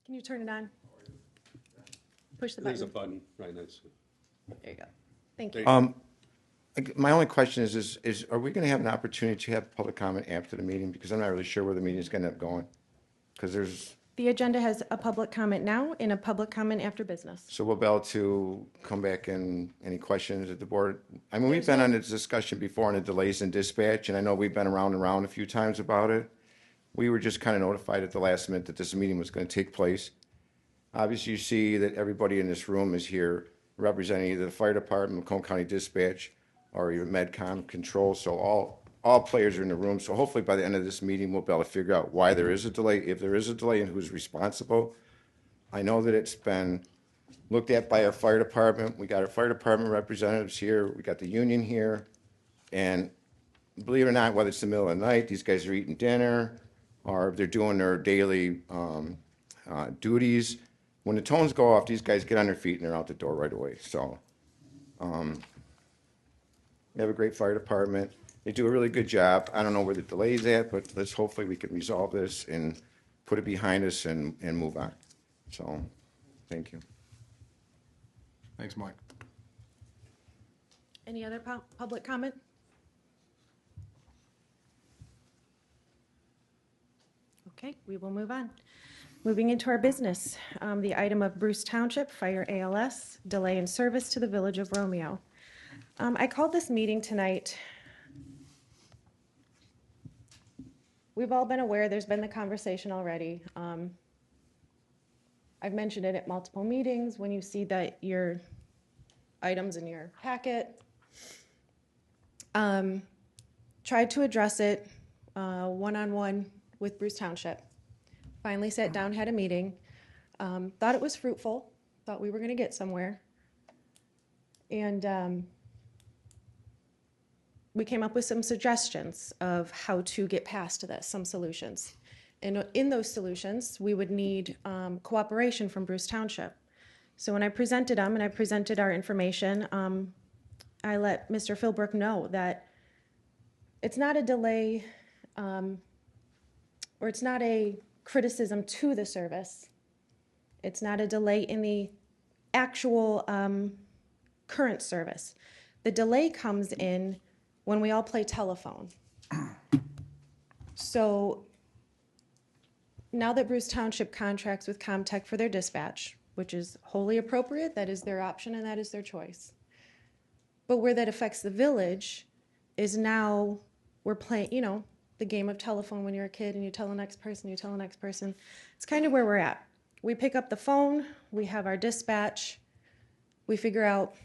Can you turn it on? Push the There's a button. button right next to it. There you go. Thank you. There you My only question is are we going to have an opportunity to have public comment after the meeting? Because I'm not really sure where the meeting is going to end up going. Because The agenda has a public comment now and a public comment after business. so we'll be able to come back and any questions at the board. I mean, we've There's been no- on this discussion before on the delays in dispatch, and I know we've been around and around a few times about it. We were just kind of notified at the last minute that this meeting was going to take place. Obviously, you see that everybody in this room is here representing either the fire department, Macomb County Dispatch, or your MedCom control. So all players are in the room. So hopefully by the end of this meeting, we'll be able to figure out why there is a delay, if there is a delay, and who's responsible. I know that it's been looked at by our fire department. We got our fire department representatives here. We got the union here. And believe it or not, whether it's the middle of the night, these guys are eating dinner, or they're doing their daily duties. When the tones go off, these guys get on their feet and they're out the door right away. So we have a great fire department. They do a really good job. I don't know where the delay's at, but let's hopefully we can resolve this and put it behind us and move on. So, thank you. Thanks, Mike. Any other public comment? Okay, we will move on. Moving into our business, the item of Bruce Township Fire ALS, delay in service to the Village of Romeo. I called this meeting tonight. We've all been aware, there's been the conversation already. I've mentioned it at multiple meetings. When you see that your items in your packet, tried to address it one-on-one with Bruce Township. Finally sat down, had a meeting, thought it was fruitful, thought we were going to get somewhere. And we came up with some suggestions of how to get past this, some solutions. And in those solutions, we would need cooperation from Bruce Township. So when I presented them and I presented our information, I let Mr. Philbrook know that it's not a delay or it's not a criticism to the service. It's not a delay in the actual current service. The delay comes in when we all play telephone. So now that Bruce Township contracts with Comtech for their dispatch, which is wholly appropriate, that is their option and that is their choice. But where that affects the village is now we're playing, you know, the game of telephone when you're a kid and you tell the next person, you tell the next person. It's kind of where we're at. We pick up the phone, we have our dispatch, we figure out,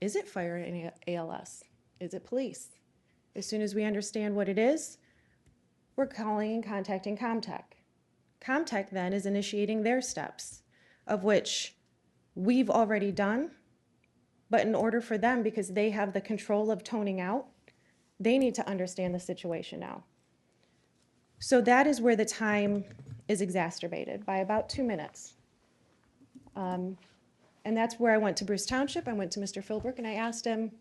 is it fire and ALS? Is it police? As soon as we understand what it is, we're calling and contacting Comtech. Comtech then is initiating their steps, of which we've already done, but in order for them, because they have the control of toning out, they need to understand the situation now. So that is where the time is exacerbated by about 2 minutes. And that's where I went to Bruce Township, I went to Mr. Philbrook, and I asked him,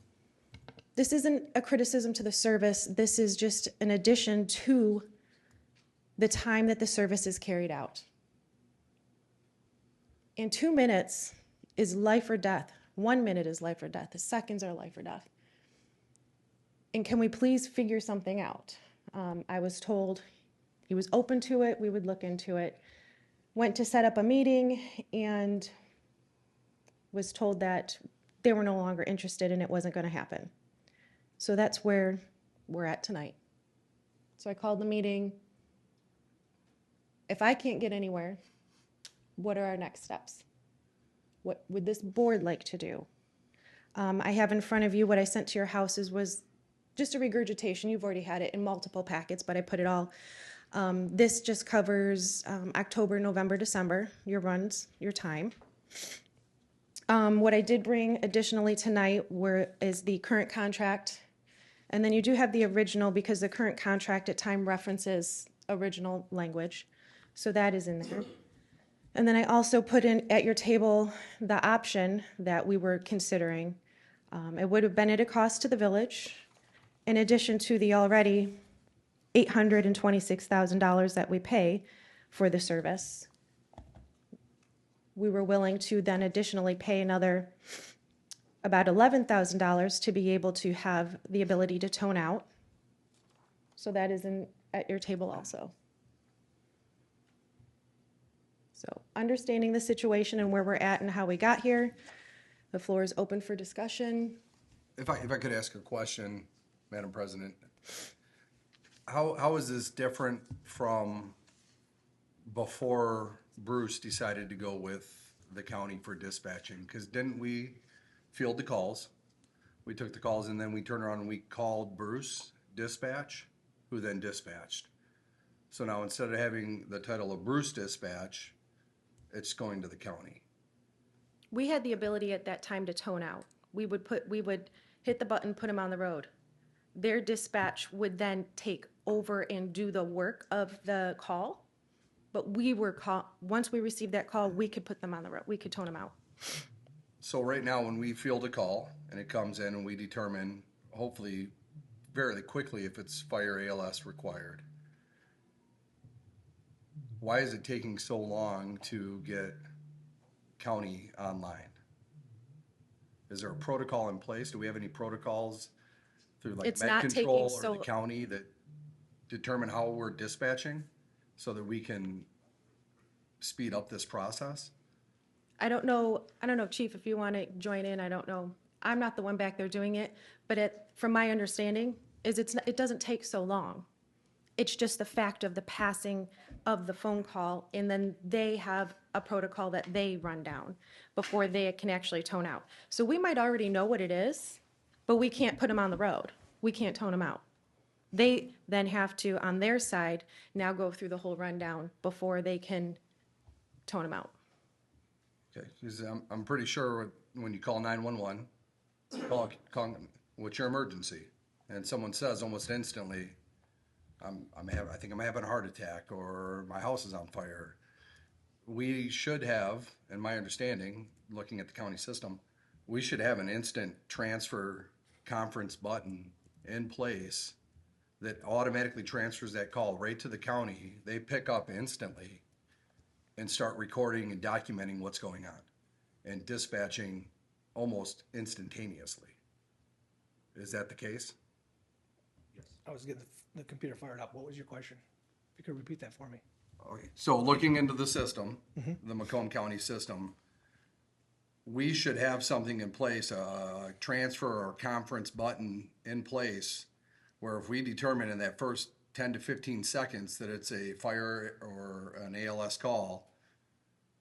this isn't a criticism to the service, this is just an addition to the time that the service is carried out. And 2 minutes is life or death. 1 minute is life or death. The seconds are life or death. And can we please figure something out? I was told he was open to it, we would look into it. Went to set up a meeting and was told that they were no longer interested and it wasn't going to happen. So that's where we're at tonight. So I called the meeting. If I can't get anywhere, what are our next steps? What would this board like to do? I have in front of you what I sent to your houses was just a regurgitation. You've already had it in multiple packets, but I put it all. This just covers October, November, December, your runs, your time. What I did bring additionally tonight is the current contract. And then you do have the original because the current contract at time references original language. So that is in there. And then I also put in at your table the option that we were considering. It would have been at a cost to the village, in addition to the already $826,000 that we pay for the service. we were willing to then additionally pay another about $11,000 to be able to have the ability to tone out. So that is at your table also. So understanding the situation and where we're at and how we got here, the floor is open for discussion. If I could ask a question, Madam President, how is this different from before Bruce decided to go with the county for dispatching? Because didn't we field the calls? We took the calls and then we turned around and we called Bruce Dispatch, who then dispatched. So now instead of having the title of Bruce Dispatch, it's going to the county. We had the ability at that time to tone out. We would hit the button, put them on the road. Their dispatch would then take over and do the work of the call. But once we received that call, we could put them on the road. We could tone them out. So right now, when we field a call and it comes in and we determine, hopefully very quickly, if it's fire ALS required, why is it taking so long to get county online? Is there a protocol in place? Do we have any protocols through like It's Med not Control taking or the county that determine how we're dispatching so that we can speed up this process? I don't know, Chief, if you want to join in, I don't know. I'm not the one back there doing it, but from my understanding, it doesn't take so long. It's just the fact of the passing of the phone call, and then they have a protocol that they run down before they can actually tone out. So we might already know what it is, but we can't put them on the road. We can't tone them out. They then have to, on their side, now go through the whole rundown before they can tone them out. Okay, because I'm pretty sure when you call 911, call what's your emergency, and someone says almost instantly, I think I'm having a heart attack or my house is on fire. We should have, in my understanding, looking at the county system, we should have an instant transfer conference button in place that automatically transfers that call right to the county. They pick up instantly and start recording and documenting what's going on and dispatching almost instantaneously. Is that the case? Yes. I was getting the computer fired up. What was your question? If you could repeat that for me. Okay. So looking into the system, the Macomb County system, we should have something in place, a transfer or conference button in place where if we determine in that first 10 to 15 seconds that it's a fire or an ALS call,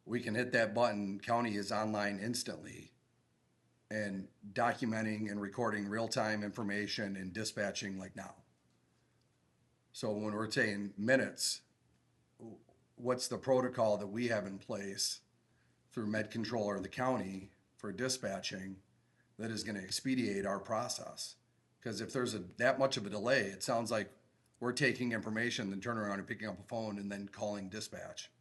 we can hit that button, county is online instantly and documenting and recording real-time information and dispatching like now. So when we're saying minutes, what's the protocol that we have in place through Med Control or the county for dispatching that is going to expedite our process? Because if there's that much of a delay, it sounds like we're taking information, then turning around and picking up a phone and then calling dispatch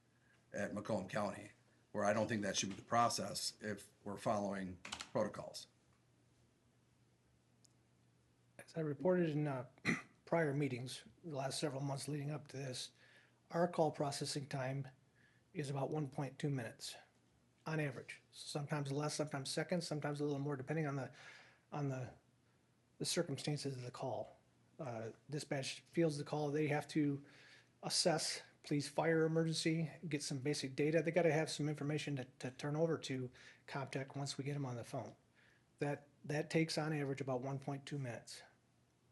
at Macomb County, where I don't think that should be the process if we're following protocols. As I reported in prior meetings, the last several months leading up to this, our call processing time is about 1.2 minutes on average. Sometimes less, sometimes seconds, sometimes a little more, depending on the circumstances of the call. Dispatch fields the call. They have to assess police fire emergency, get some basic data. They got to have some information to turn over to ComTech once we get them on the phone. That takes on average about 1.2 minutes.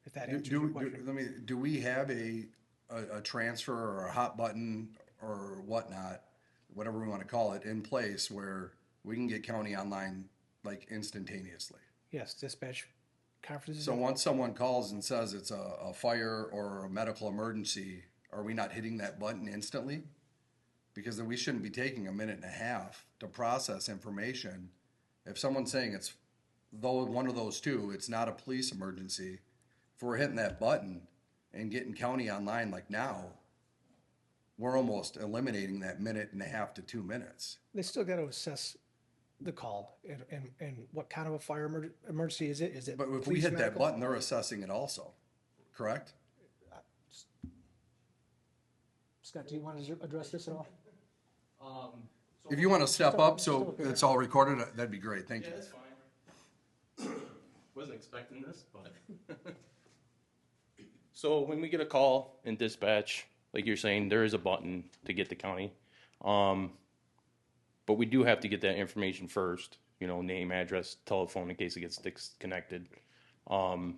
If that answers your question. Do we have a transfer or a hot button or whatnot, whatever we want to call it, in place where we can get county online like instantaneously? Yes, dispatch conferences. So once someone calls and says it's a fire or a medical emergency, are we not hitting that button instantly? Because then we shouldn't be taking a minute and a half to process information. If someone's saying it's one of those two, it's not a police emergency, if we're hitting that button and getting county online like now, we're almost eliminating that minute and a half to 2 minutes. They still got to assess the call and what kind of a fire emergency is it? Is it? But if we hit that button, they're assessing it also, correct? Scott, do you want to address this at all? If you want to step up so it's all recorded, that'd be great. Thank you. Yeah, that's fine. Wasn't expecting this, but. So when we get a call in dispatch, like you're saying, there is a button to get the county. But we do have to get that information first, you know, name, address, telephone in case it gets disconnected. And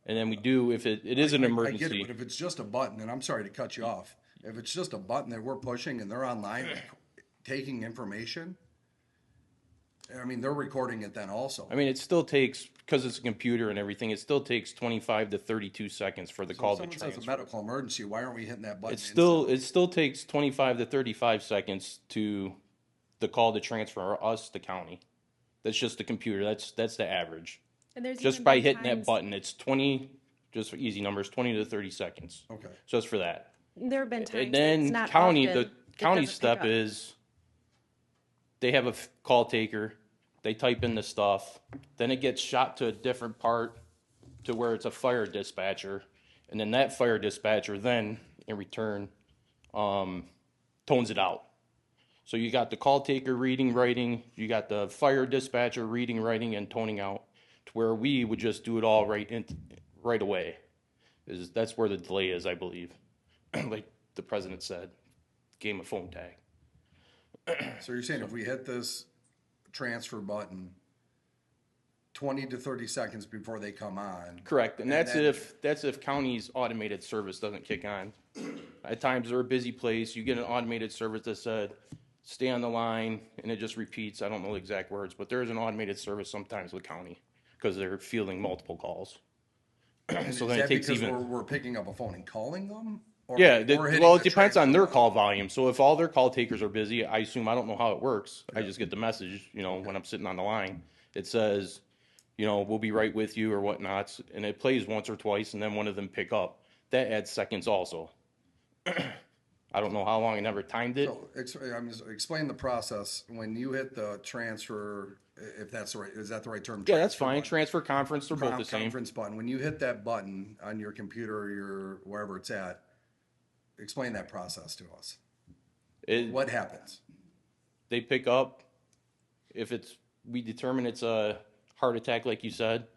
then we do, if it is an I get emergency. it, but if it's just a button, and I'm sorry to cut you off, if it's just a button that we're pushing and they're online taking information, I mean, they're recording it then also. I mean, it still takes, because it's a computer and everything, it still takes 25 to 32 seconds for the So call if to someone says a transfer. medical emergency, why aren't we hitting that button? It still takes 25 to 35 seconds to the call to transfer us to county. That's just the computer. That's the average. And there's Just even by been hitting that times- button, it's 20, just for easy numbers, 20 to 30 seconds. Okay. Just for that. There have been times. And that then it's not county, often the it county doesn't pick step up. is they have a call taker, they type in the stuff, then it gets shot to a different part to where it's a fire dispatcher, and then that fire dispatcher then, in return, tones it out. So you got the call taker reading, writing, you got the fire dispatcher reading, writing, and toning out, to where we would just do it all right away. That's where the delay is, I believe. Like the president said, game of phone tag. So you're saying if we hit this transfer button 20 to 30 seconds before they come on. Correct, and that's then- if county's automated service doesn't kick on. At times they're a busy place, you get an automated service that said, stay on the line, and it just repeats, I don't know the exact words, but there is an automated service sometimes with county, because they're fielding multiple calls. So then Is it that takes because even. we're picking up a phone and calling them? Or Yeah, we're hitting well, it the depends on transfer their button? call volume. So if all their call takers are busy, I assume, I don't know how it works. I just get the message, you know, when I'm sitting on the line. It says, you know, we'll be right with you or whatnot. And it plays once or twice, and then one of them pick up. That adds seconds also. I don't know how long, I never timed it. So explain the process when you hit the transfer, if that's the right, is that the right term? Yeah, that's Transfer fine. button. Transfer conference, they're both the same. Conference button. When you hit that button on your computer or your, wherever it's at, explain that process to us. What happens? They pick up. If we determine it's a heart attack, like you said,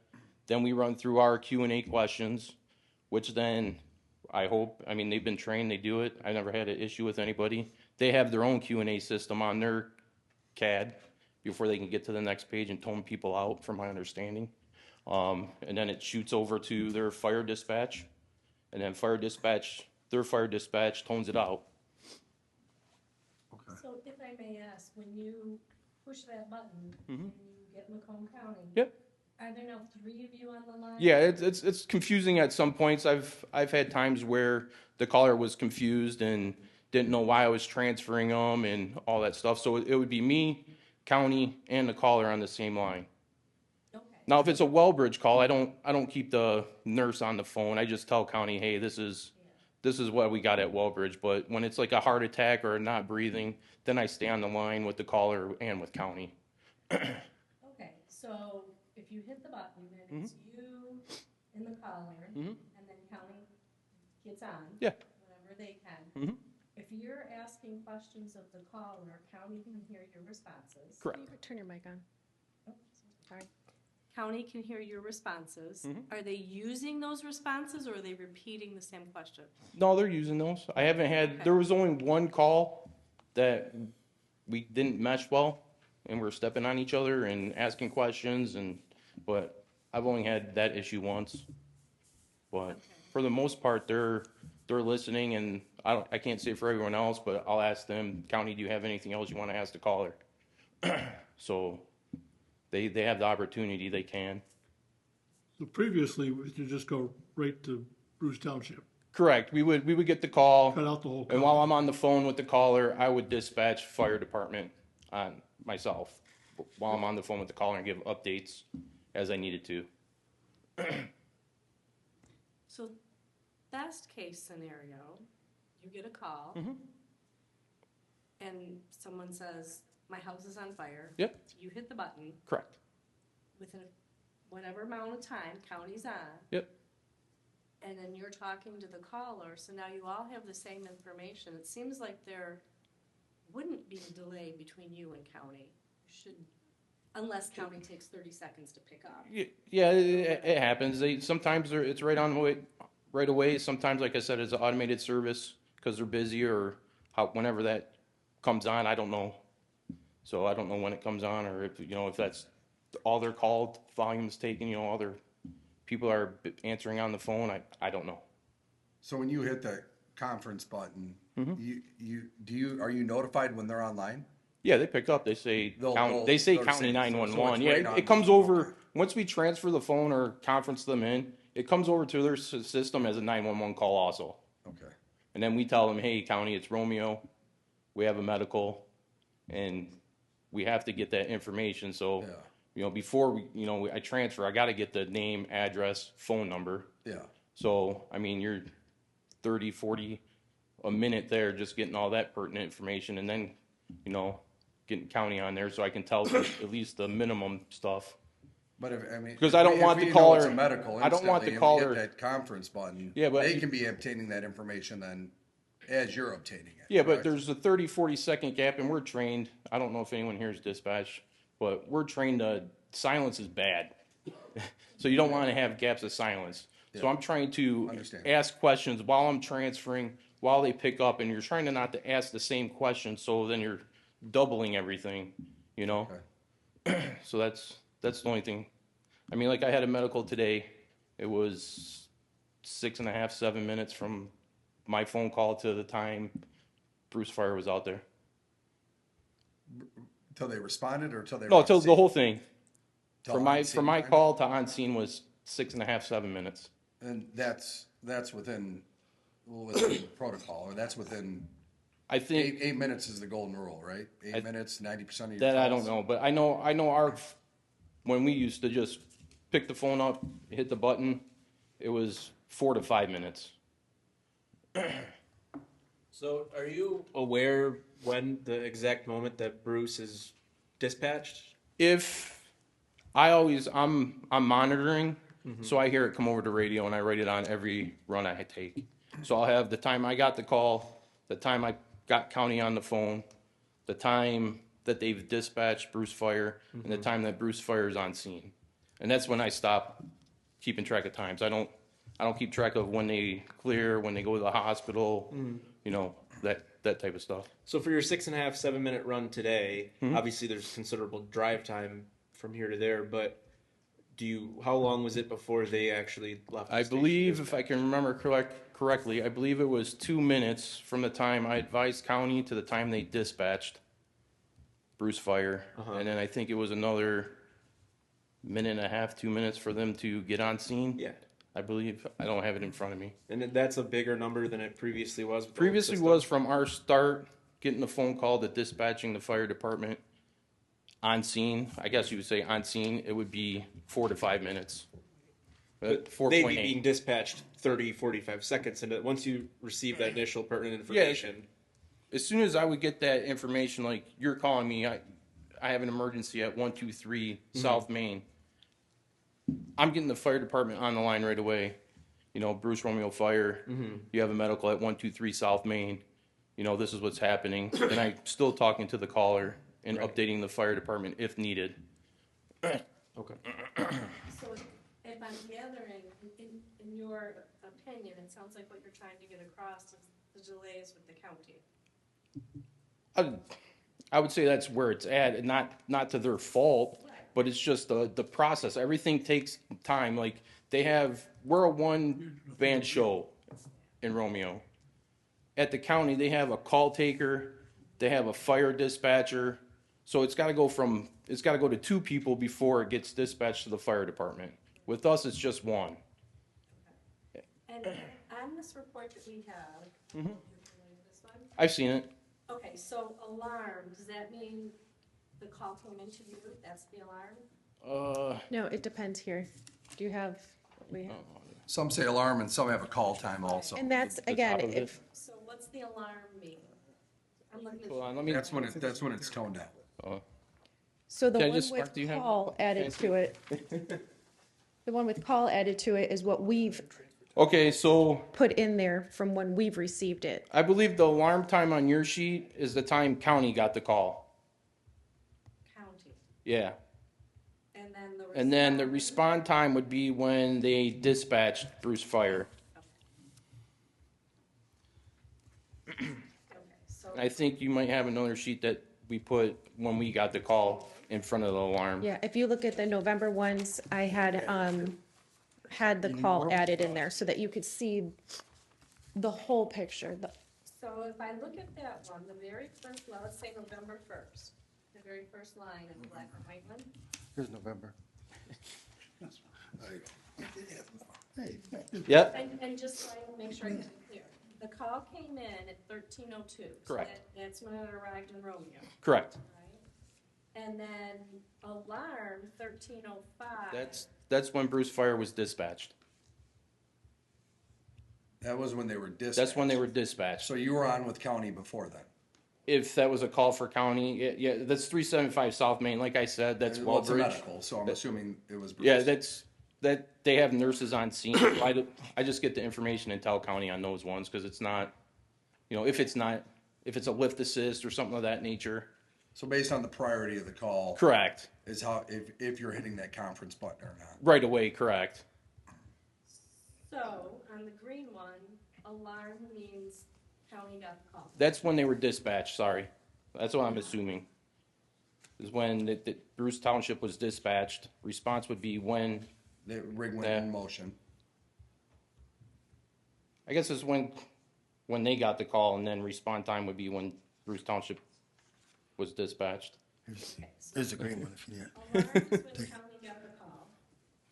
then we run through our Q&A questions, which then I mean, they've been trained, they do it. I never had an issue with anybody. They have their own Q&A system on their CAD before they can get to the next page and tone people out, from my understanding. And then it shoots over to their fire dispatch, and then their fire dispatch tones it out. So if I may ask, when you push that button and you get Macomb County. Yep. Are there now 3 of you on the line? Yeah, it's confusing at some points. I've had times where the caller was confused and didn't know why I was transferring them and all that stuff. So it would be me, county, and the caller on the same line. Okay. Now, if it's a Wellbridge call, I don't keep the nurse on the phone. I just tell county, hey, this is what we got at Wellbridge. But when it's like a heart attack or not breathing, then I stay on the line with the caller and with county. Okay, so if you hit the button and it's you and the caller, and then county gets on. Yeah. Whenever they can. If you're asking questions of the caller, county can hear your responses. Correct. Turn your mic on. Oh, Sorry. County can hear your responses. Are they using those responses or are they repeating the same question? No, they're using those. I haven't had. Okay. There was only one call that we didn't mesh well, and we're stepping on each other and asking questions, but I've only had that issue once. But for the most part, they're listening, and I can't say for everyone else, but I'll ask them, county, do you have anything else you want to ask the caller? So they have the opportunity, they can. So previously, we could just go right to Bruce Township, Correct. We would get the call. cut out the whole. And while I'm on the phone with the caller, I would dispatch fire department on myself while I'm on the phone with the caller and give updates as I needed to. So, best case scenario, you get a call. And someone says, my house is on fire. Yep. You hit the button. Correct. Within whatever amount of time, county's on. Yep. And then you're talking to the caller, so now you all have the same information. It seems like they're wouldn't be a delay between you and county. Should, unless county takes 30 seconds to pick up. Yeah, it happens. Sometimes it's right on the way, right away. Sometimes, like I said, it's an automated service because they're busy or whenever that comes on, I don't know. So I don't know when it comes on or if that's all their call volume is taken, all their people are answering on the phone. I don't know. So when you hit the conference button, Mm-hmm. are you notified when they're online? Yeah, they pick up. They say They'll county say- 911. so it's Yeah, right on it comes the- over okay. once we transfer the phone or conference them in. It comes over to their system as a 911 call also. Okay. And then we tell them, hey, county, it's Romeo. We have a medical, and we have to get that information. So, before I transfer, I got to get the name, address, phone number. Yeah. So, I mean, you're 30, 40 a minute there just getting all that pertinent information, and then, getting county on there so I can tell at least the minimum stuff. But Because I don't want the know caller- it's a medical I don't want the instantly, and caller- we hit that conference button. Yeah, but- they can be obtaining that information then as you're obtaining it. Yeah, but correct? there's a 30, 40-second gap, and we're trained. I don't know if anyone here is dispatch, but we're trained silence is bad. So you don't want to have gaps of silence. So I'm trying to Understand. ask questions while I'm transferring, while they pick up, and you're trying to not to ask the same question, so then you're doubling everything, Okay. So that's the only thing. I mean, like I had a medical today. It was 6.5, 7 minutes from my phone call to the time Bruce Fire was out there. Till they responded or till they No, were till on the scene? whole thing. Till From on scene my time? call to on scene was 6.5, 7 minutes. And that's within protocol, or that's within I think eight minutes is the golden rule, right? 8 minutes, 90% of your that I calls? don't know, but I know our when we used to just pick the phone up, hit the button, it was 4 to 5 minutes. So, are you aware when the exact moment that Bruce is dispatched? If I'm monitoring, so I hear it come over the radio and I write it on every run I take. So I'll have the time I got the call, the time I got county on the phone, the time that they've dispatched Bruce Fire, and the time that Bruce Fire is on scene. And that's when I stop keeping track of times. I don't keep track of when they clear, when they go to the hospital, that type of stuff. So, for your 6.5, 7 minute run today, obviously there's considerable drive time from here to there, but how long was it before they actually left? I believe, if I can remember correctly, I believe it was 2 minutes from the time I advised county to the time they dispatched Bruce Fire. And then I think it was another minute and a half, 2 minutes for them to get on scene. Yeah. I believe. I don't have it in front of me. And that's a bigger number than it previously was? with the old Previously system? was from our start, getting the phone call to dispatching the fire department on scene. I guess you would say on scene, it would be 4 to 5 minutes. But 4.8. they'd be being dispatched 30, 45 seconds into once you receive that initial pertinent information. As soon as I would get that information, like you're calling me, I have an emergency at 123 South Main. I'm getting the fire department on the line right away. Bruce Romeo Fire. You have a medical at 123 South Main. This is what's happening, and I'm still talking to the caller and updating the fire department if needed. Okay. So if I'm gathering, in your opinion, it sounds like what you're trying to get across is the delays with the county. I would say that's where it's at, and not to their fault, but it's just the process. Everything takes time. Like we're a one-band show in Romeo. At the county, they have a call taker, they have a fire dispatcher, so it's got to go to 2 people before it gets dispatched to the fire department. With us, it's just 1. And on this report that we have, you're familiar with this one? I've seen it. Okay, so alarm, does that mean the call came into you, that's the alarm? No, it depends here. Do you have what we have? Some say alarm and some have a call time also. And that's, The again, top of it. if, So what's the alarm mean? I'm looking at. Hold on, let me. That's when it's toned down. so the Can I one just- with Mark, do you have- call added to it, the one with call added to it is what we've Okay, so put in there from when we've received it. I believe the alarm time on your sheet is the time county got the call. County. Yeah. And then the. And then the respond time would be when they dispatched Bruce Fire. Okay, so. I think you might have another sheet that we put when we got the call in front of the alarm. Yeah, if you look at the November ones, I had the call added in there so that you could see the whole picture. So if I look at that one, the very first, well, let's say November 1st, the very first line in the black and white one. Here's November. Yep, And just so I make sure I get it clear, the call came in at 13:02. Correct. That's when it arrived in Romeo, correct. right? And then alarm 13:05. That's when Bruce Fire was dispatched. That was when they were dispatched. That's when they were dispatched. So you were on with county before then? If that was a call for county, yeah, that's 375 South Main. Like I said, that's Well, it's a Wellbridge. medical, so I'm assuming it was Bruce. Yeah, that they have nurses on scene. So I just get the information and tell county on those ones because it's not, if it's a lift assist or something of that nature. So based on the priority of the call. Correct. Is how, if you're hitting that conference button or not. Right away, correct. So on the green one, alarm means county got the call. That's when they were dispatched, sorry. That's what I'm assuming. Is when the Bruce Township was dispatched. Response would be when, The rig went Yeah. in motion. I guess it's when they got the call, and then respond time would be when Bruce Township was dispatched. There's a green one if you need it. Alarm is when county got the call.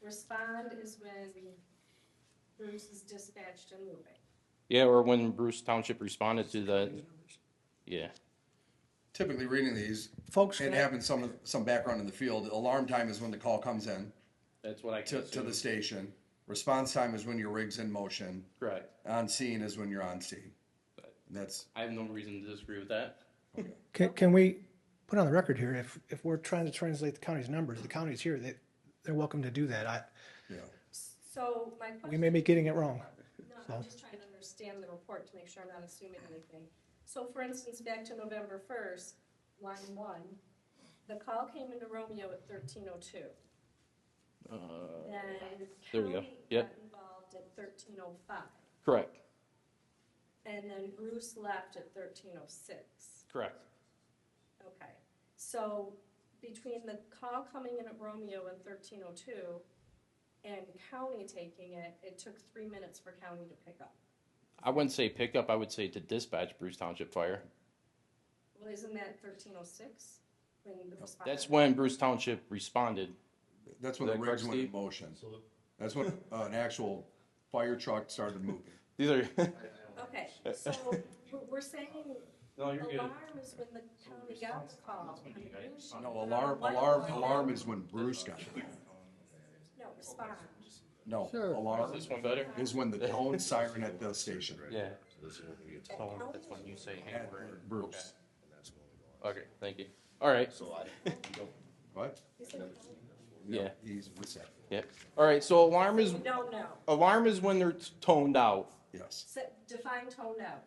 Respond is when Bruce is dispatched and moving. Yeah, or when Bruce Township responded to the, yeah. Typically reading these Folks, and having some background in the field, alarm time is when the call comes in That's what I to the station. Response time is when your rig's in motion. Correct. On scene is when you're on scene. That's, I have no reason to disagree with that. can we put on the record here, if we're trying to translate the county's numbers, the county's here, they're welcome to do that. yeah. So my We question. may be getting it wrong. No, I'm just trying to understand the report to make sure I'm not assuming anything. So for instance, back to November 1st, line 1, the call came into Romeo at 13:02. Then there we go. county Yep. got involved at 13:05. Correct. And then Bruce left at 13:06. Correct. Okay, so between the call coming in at Romeo at 13:02 and county taking it, it took 3 minutes for county to pick up. I wouldn't say pick up, I would say to dispatch Bruce Township Fire. Well, isn't that 13:06? When the response? That's when Bruce Township responded. That's when the Is that rigs correct, went in Steve? motion. That's when an actual fire truck started moving. These are. Okay, so we're saying No, you're good. alarm is when the county got the call. on the green sheet. No, alarm is when Bruce got it. No, respond. No, Is alarm this one better? is when the tone siren at the station. Yeah. So that's when you say, hey, At we're. Bruce. Okay, thank you. All right. What? Yeah. He's with that. Yeah. All right. So alarm is You don't know. when they're toned out. Yes. Define toned out.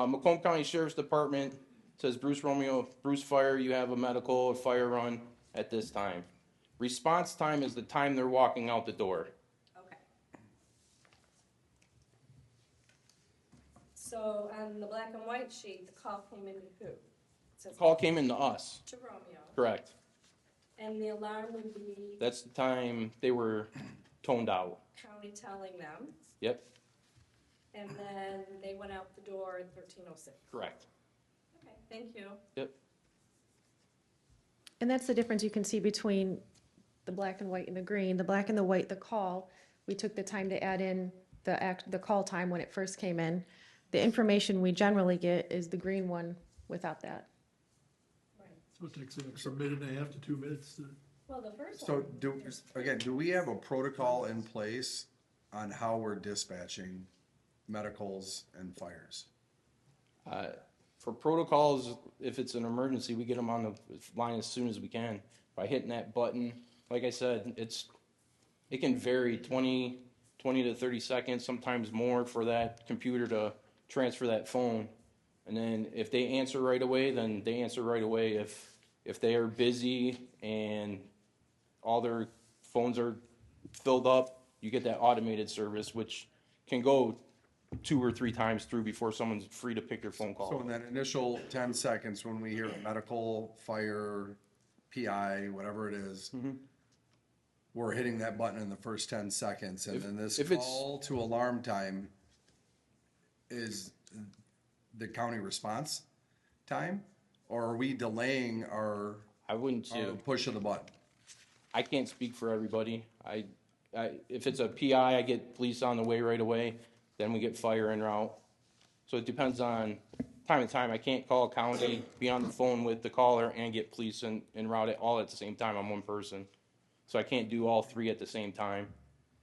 Macomb County Sheriff's Department says Bruce Fire, you have a medical fire run at this time. Response time is the time they're walking out the door. Okay. So on the black and white sheet, the call came in to who? It says Call came in to us. to Romeo. Correct. And the alarm would be That's the time they were toned out. county telling them, Yep. and then they went out the door at 13:06. Correct. Okay, thank you. Yep. And that's the difference you can see between the black and white and the green. The black and the white, the call, we took the time to add in the call time when it first came in. The information we generally get is the green one without that. So it takes an extra minute and a half to 2 minutes to. Well, the first So one. do we have a protocol in place on how we're dispatching medicals and fires? For protocols, if it's an emergency, we get them on the line as soon as we can by hitting that button. Like I said, it can vary 20 20 to 30 seconds, sometimes more, for that computer to transfer that phone. And then if they answer right away, then they answer right away. If they are busy and all their phones are filled up, you get that automated service, which can go 2 or 3 times through before someone's free to pick your phone call. So in that initial 10 seconds, when we hear medical, fire, PI, whatever it is, we're hitting that button in the first 10 seconds. And then this if it's- call to alarm time is the county response time? Or are we delaying our I wouldn't say, push of the button? I can't speak for everybody. If it's a PI, I get police on the way right away. Then we get fire en route. So it depends on time to time. I can't call a county, be on the phone with the caller, and get police en route all at the same time. I'm one person. So I can't do all 3 at the same time.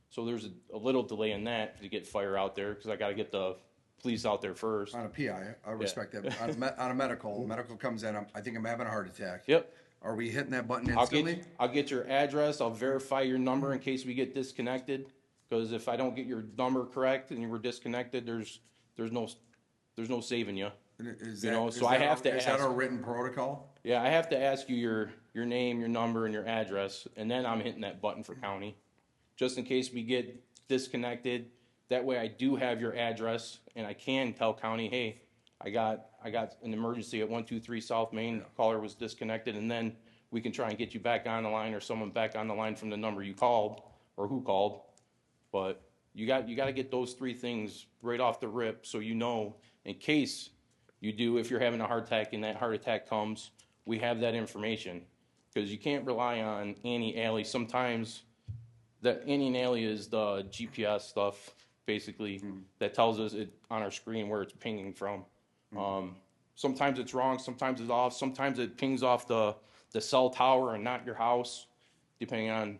So there's a little delay in that to get fire out there, because I got to get the police out there first. On a PI, I respect that. On a medical comes in, I think I'm having a heart attack. Yep. Are we hitting that button I'll instantly? get your address. I'll verify your number in case we get disconnected. Because if I don't get your number correct and you were disconnected, there's no saving you. Is You that- know, is so I that have a- to Is that ask. a written protocol? Yeah, I have to ask you your name, your number, and your address, and then I'm hitting that button for county, just in case we get disconnected. That way, I do have your address, and I can tell county, hey, I got an emergency at 123 South Main. Caller was disconnected, and then we can try and get you back on the line, or someone back on the line from the number you called or who called. But you got to get those 3 things right off the rip, so you know, in case you do, if you're having a heart attack and that heart attack comes, we have that information. Because you can't rely on Annie Alley. Sometimes that Annie and Alley is the GPS stuff, basically, that tells us it on our screen where it's pinging from. Sometimes it's wrong, sometimes it's off, sometimes it pings off the cell tower and not your house, depending on,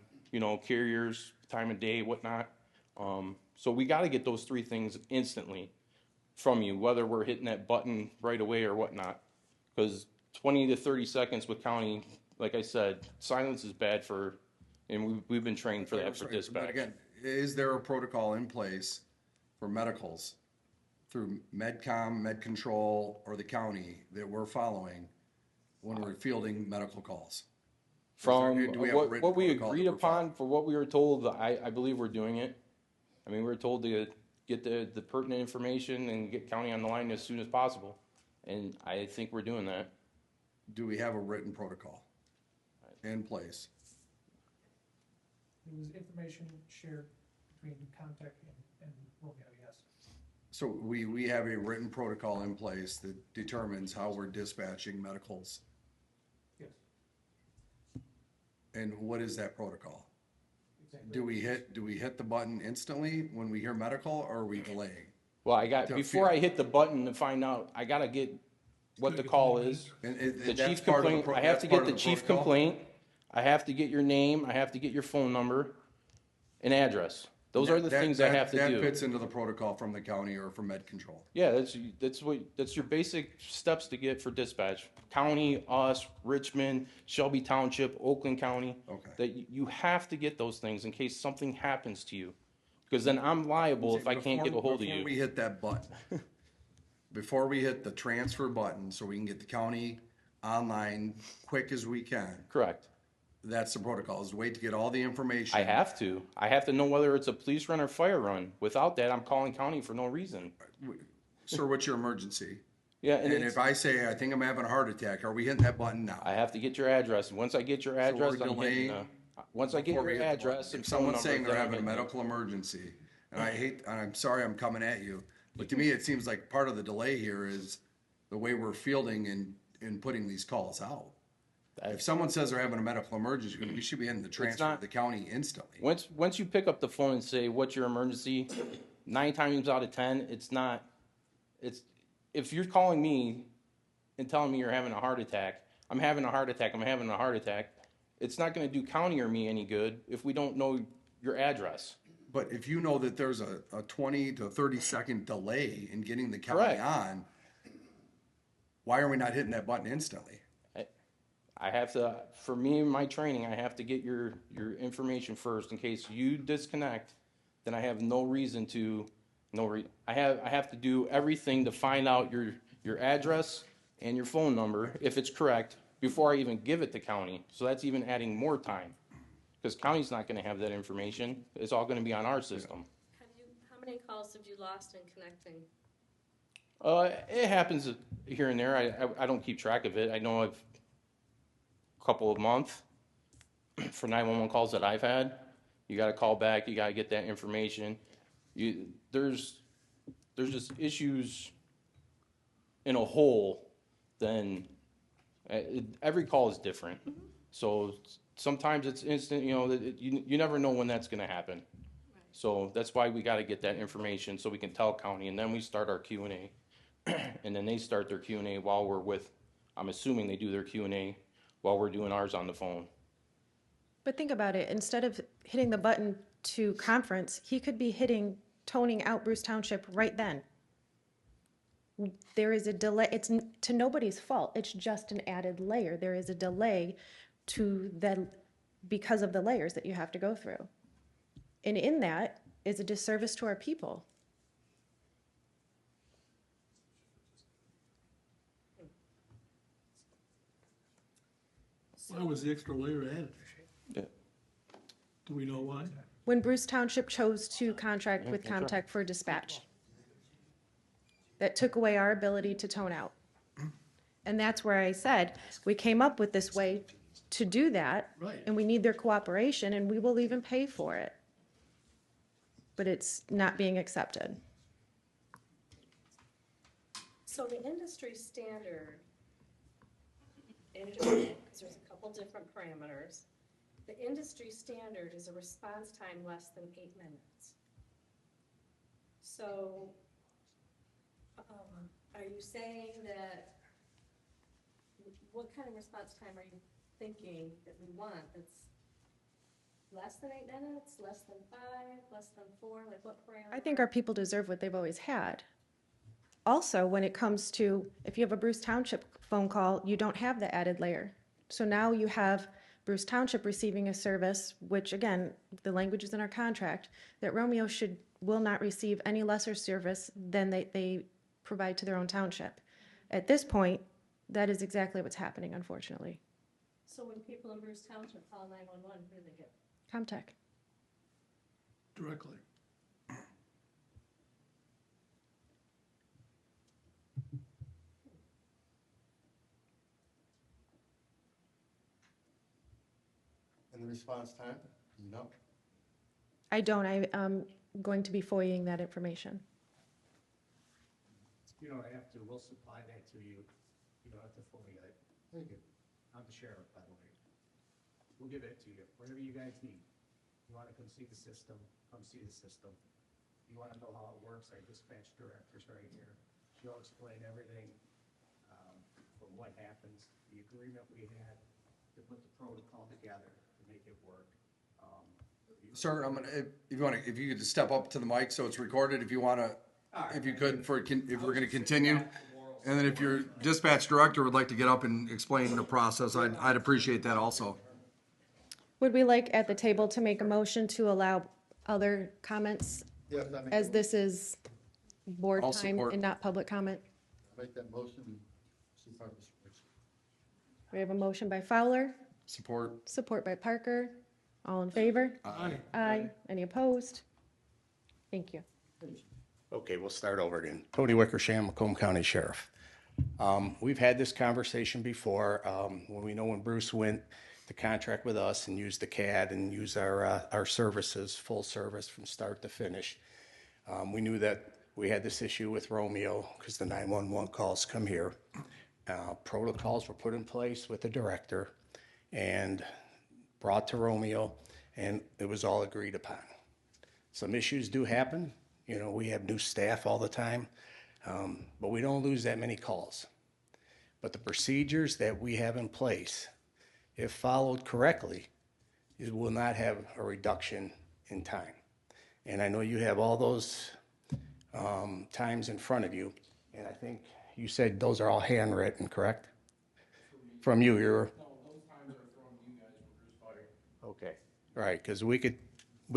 carriers, time of day, whatnot. So we got to get those 3 things instantly from you, whether we're hitting that button right away or whatnot. Because 20 to 30 seconds with county, like I said, silence is bad and we've been trained for that for But dispatch. again, is there a protocol in place for medicals through MedCom, MedControl, or the county that we're following when we're fielding medical calls? From Do we have a written what we protocol agreed that we're upon, for what we were told, I believe we're doing it. I mean, we were told to get the pertinent information and get county on the line as soon as possible. And I think we're doing that. Do we have a written protocol in place? There was information shared between Comtech and Romeo, yes. So we have a written protocol in place that determines how we're dispatching medicals. Yes, And what is that protocol? exactly. Do we hit the button instantly when we hear medical, or are we delaying? Well, To before feel- I hit the button to find out, I gotta get what the call is. And The that's chief part of the complaint, pro- I have that's to part get of the chief protocol? complaint, I have to get your name, I have to get your phone number and address. Those are the things I have to That do. fits into the protocol from the county or from Med Control. Yeah, that's your basic steps to get for dispatch. County, us, Richmond, Shelby Township, Oakland County. Okay. That you have to get those things in case something happens to you. Because then I'm liable if I can't get a hold of Before we you. hit that button, before we hit the transfer button, so we can get the county online quick as we can, Correct. that's the protocol, is to wait to get all the information. I have to. I have to know whether it's a police run or fire run. Without that, I'm calling county for no reason. Sir, what's your emergency? Yeah, And it's- if I say, I think I'm having a heart attack, are we hitting that button now? I have to get your address. Once I get your address, we're I'm hitting delaying once I get Before we your hit the button. address and If phone someone's number, saying they're then I'm having a hitting it. medical emergency, and I'm sorry I'm coming at you, but to me, it seems like part of the delay here is the way we're fielding and putting these calls out. If someone says they're having a medical emergency, we should be in the transfer to not- the county instantly. Once you pick up the phone and say, what's your emergency? 9 times out of 10, it's not, if you're calling me and telling me you're having a heart attack, I'm having a heart attack, it's not gonna do county or me any good if we don't know your address. But if you know that there's a 20 to 30-second delay in getting the county Correct. on, why are we not hitting that button instantly? I have to, for me and my training, I have to get your information first in case you disconnect. then I have no reason to, I have to do everything to find out your address and your phone number, if it's correct, before I even give it to county. So that's even adding more time, because county's not gonna have that information. It's all gonna be on our system. How many calls have you lost in connecting? It happens here and there. I don't keep track of it. I know I've a couple of months for 911 calls that I've had. You gotta call back, you gotta get that information. There's just issues in a whole, then every call is different. So sometimes it's instant, you never know when that's gonna happen. So that's why we gotta get that information so we can tell county, and then we start our Q&A. And then they start their Q&A while we're with, I'm assuming they do their Q&A while we're doing ours on the phone. But think about it, instead of hitting the button to conference, he could be toning out Bruce Township right then. There is a delay, it's to nobody's fault, it's just an added layer. There is a delay because of the layers that you have to go through. And in that is a disservice to our people. Why was the extra layer added? Yeah. Do we know why? When Bruce Township chose to contract with Comtech for dispatch, that took away our ability to tone out. And that's where I said, we came up with this way to do that, Right. and we need their cooperation, and we will even pay for it. But it's not being accepted. So the industry standard, in general, because there's a couple different parameters, the industry standard is a response time less than 8 minutes. So, are you saying that, what kind of response time are you thinking that we want? That's less than 8 minutes, less than 5, less than 4, like what parameter? I think our people deserve what they've always had. Also, when it comes to, if you have a Bruce Township phone call, you don't have the added layer. So now you have Bruce Township receiving a service, which again, the language is in our contract, that Romeo will not receive any lesser service than they provide to their own township. At this point, that is exactly what's happening, unfortunately. So when people in Bruce Township call 911, who do they get? Comtech. Directly. And the response time? No. I don't. I'm going to be FOIAing that information. You don't have to, we'll supply that to you. You don't have to fully get it. Thank you. I'm the sheriff, by the way. We'll give it to you, whatever you guys need. You wanna come see the system, come see the system. You wanna know how it works, our dispatch director's right here. She'll explain everything, from what happens, the agreement we had to put the protocol together to make it work. Sir, if you could just step up to the mic so it's recorded, if you wanna, if you could, if we're gonna continue. And then if your dispatch director would like to get up and explain the process, I'd appreciate that also. Would we like at the table to make a motion to allow other comments, Yes, I make, as this is board I'll time support. and not public comment? make that motion and see if I can switch. We have a motion by Fowler, Support. support by Parker. All in favor? Aye. Aye. Any opposed? Thank you. Okay, we'll start over again. Tony Wickersham, Macomb County Sheriff. We've had this conversation before, when Bruce went to contract with us and used the CAD and use our services, full service from start to finish. We knew that we had this issue with Romeo because the 911 calls come here. Protocols were put in place with the director and brought to Romeo, and it was all agreed upon. Some issues do happen. We have new staff all the time, but we don't lose that many calls. But the procedures that we have in place, if followed correctly, it will not have a reduction in time. And I know you have all those times in front of you, and I think you said those are all handwritten, correct? From you, you're... No, those times are from you guys when Bruce fired. Okay, all right, because we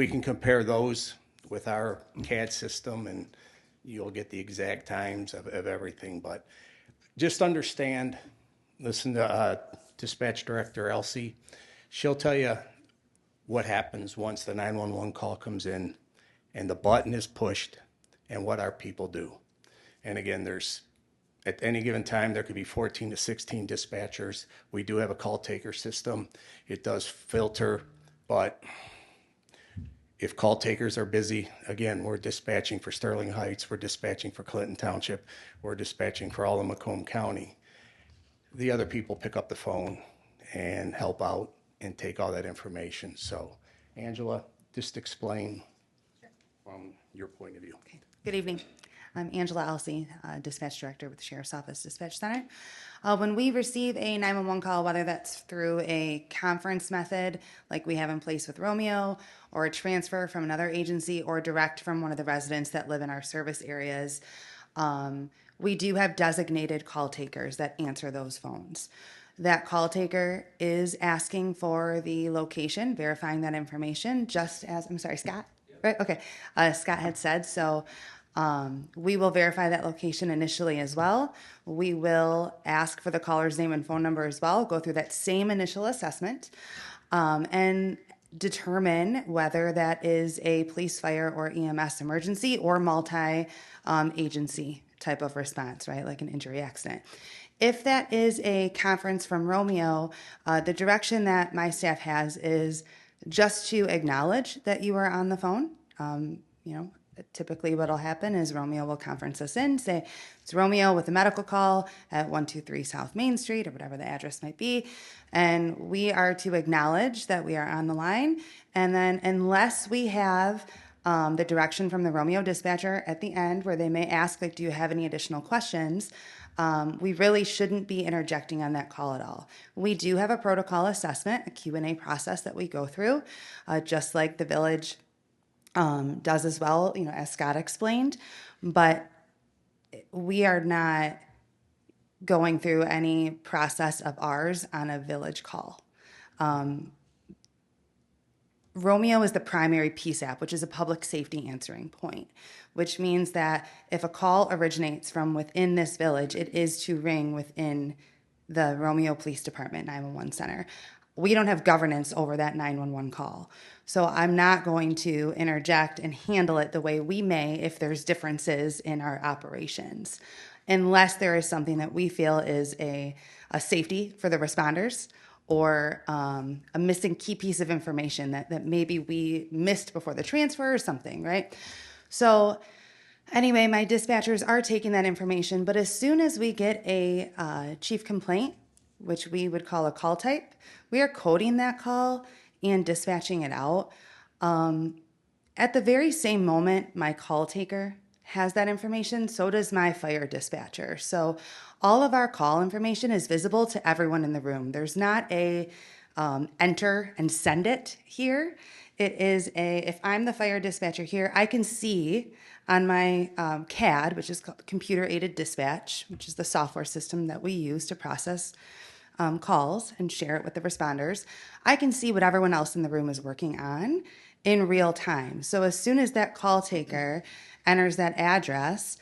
can compare those with our CAD system, and you'll get the exact times of everything. But just understand, listen to Dispatch Director Elsie. She'll tell you what happens once the 911 call comes in and the button is pushed and what our people do. And again, at any given time, there could be 14 to 16 dispatchers. We do have a call taker system. It does filter, but if call takers are busy, again, we're dispatching for Sterling Heights, we're dispatching for Clinton Township, we're dispatching for all of Macomb County. The other people pick up the phone and help out and take all that information. So, Angela, just explain from your point of view. Okay. Good evening. I'm Angela Elsey, Dispatch Director with the Sheriff's Office Dispatch Center. When we receive a 911 call, whether that's through a conference method like we have in place with Romeo, or a transfer from another agency, or direct from one of the residents that live in our service areas, we do have designated call takers that answer those phones. That call taker is asking for the location, verifying that information, just as, I'm sorry, Scott? Right, okay. Scott had said, so we will verify that location initially as well. We will ask for the caller's name and phone number as well, go through that same initial assessment, and determine whether that is a police, fire, or EMS emergency or multi-agency type of response, right, like an injury accident. If that is a conference from Romeo, the direction that my staff has is just to acknowledge that you are on the phone. Typically what'll happen is Romeo will conference us in, say, it's Romeo with a medical call at 123 South Main Street, or whatever the address might be. And we are to acknowledge that we are on the line. And then unless we have the direction from the Romeo dispatcher at the end where they may ask, like, do you have any additional questions? We really shouldn't be interjecting on that call at all. We do have a protocol assessment, a Q&A process that we go through, just like the village does as well, as Scott explained, but we are not going through any process of ours on a village call. Romeo is the primary PSAP, which is a public safety answering point, which means that if a call originates from within this village, it is to ring within the Romeo Police Department 911 Center. We don't have governance over that 911 call. So I'm not going to interject and handle it the way we may if there's differences in our operations, unless there is something that we feel is a safety for the responders, or a missing key piece of information that maybe we missed before the transfer or something, right? So anyway, my dispatchers are taking that information, but as soon as we get a chief complaint, which we would call a call type, we are coding that call and dispatching it out. At the very same moment my call taker has that information, so does my fire dispatcher. So all of our call information is visible to everyone in the room. There's not a enter and send it here. It is if I'm the fire dispatcher here, I can see on my CAD, which is called Computer Aided Dispatch, which is the software system that we use to process calls and share it with the responders, I can see what everyone else in the room is working on in real time. So as soon as that call taker enters that address,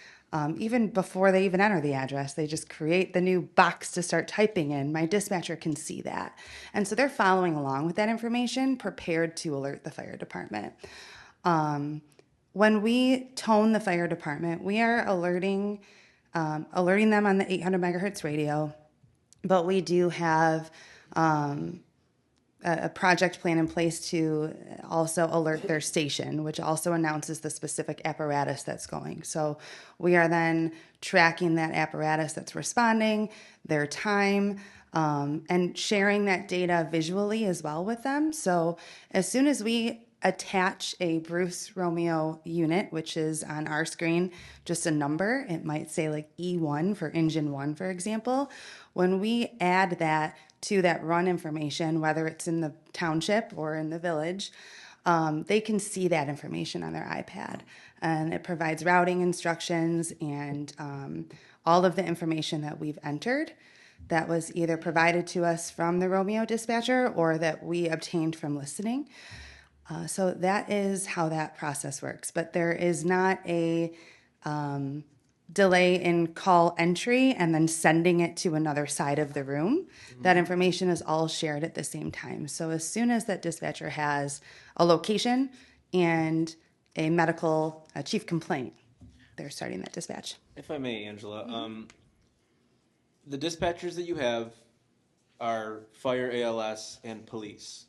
even before they even enter the address, they just create the new box to start typing in. My dispatcher can see that. And so they're following along with that information, prepared to alert the fire department. When we tone the fire department, we are alerting them on the 800 megahertz radio, but we do have a project plan in place to also alert their station, which also announces the specific apparatus that's going. So we are then tracking that apparatus that's responding, their time, and sharing that data visually as well with them. So as soon as we attach a Bruce Romeo unit, which is on our screen just a number, it might say like E1 for engine 1, for example. When we add that to that run information, whether it's in the township or in the village, they can see that information on their iPad. And it provides routing instructions and all of the information that we've entered that was either provided to us from the Romeo dispatcher or that we obtained from listening. So that is how that process works. But there is not a delay in call entry and then sending it to another side of the room. That information is all shared at the same time. So as soon as that dispatcher has a location and a medical chief complaint, they're starting that dispatch. If I may, Angela, the dispatchers that you have are fire, ALS, and police.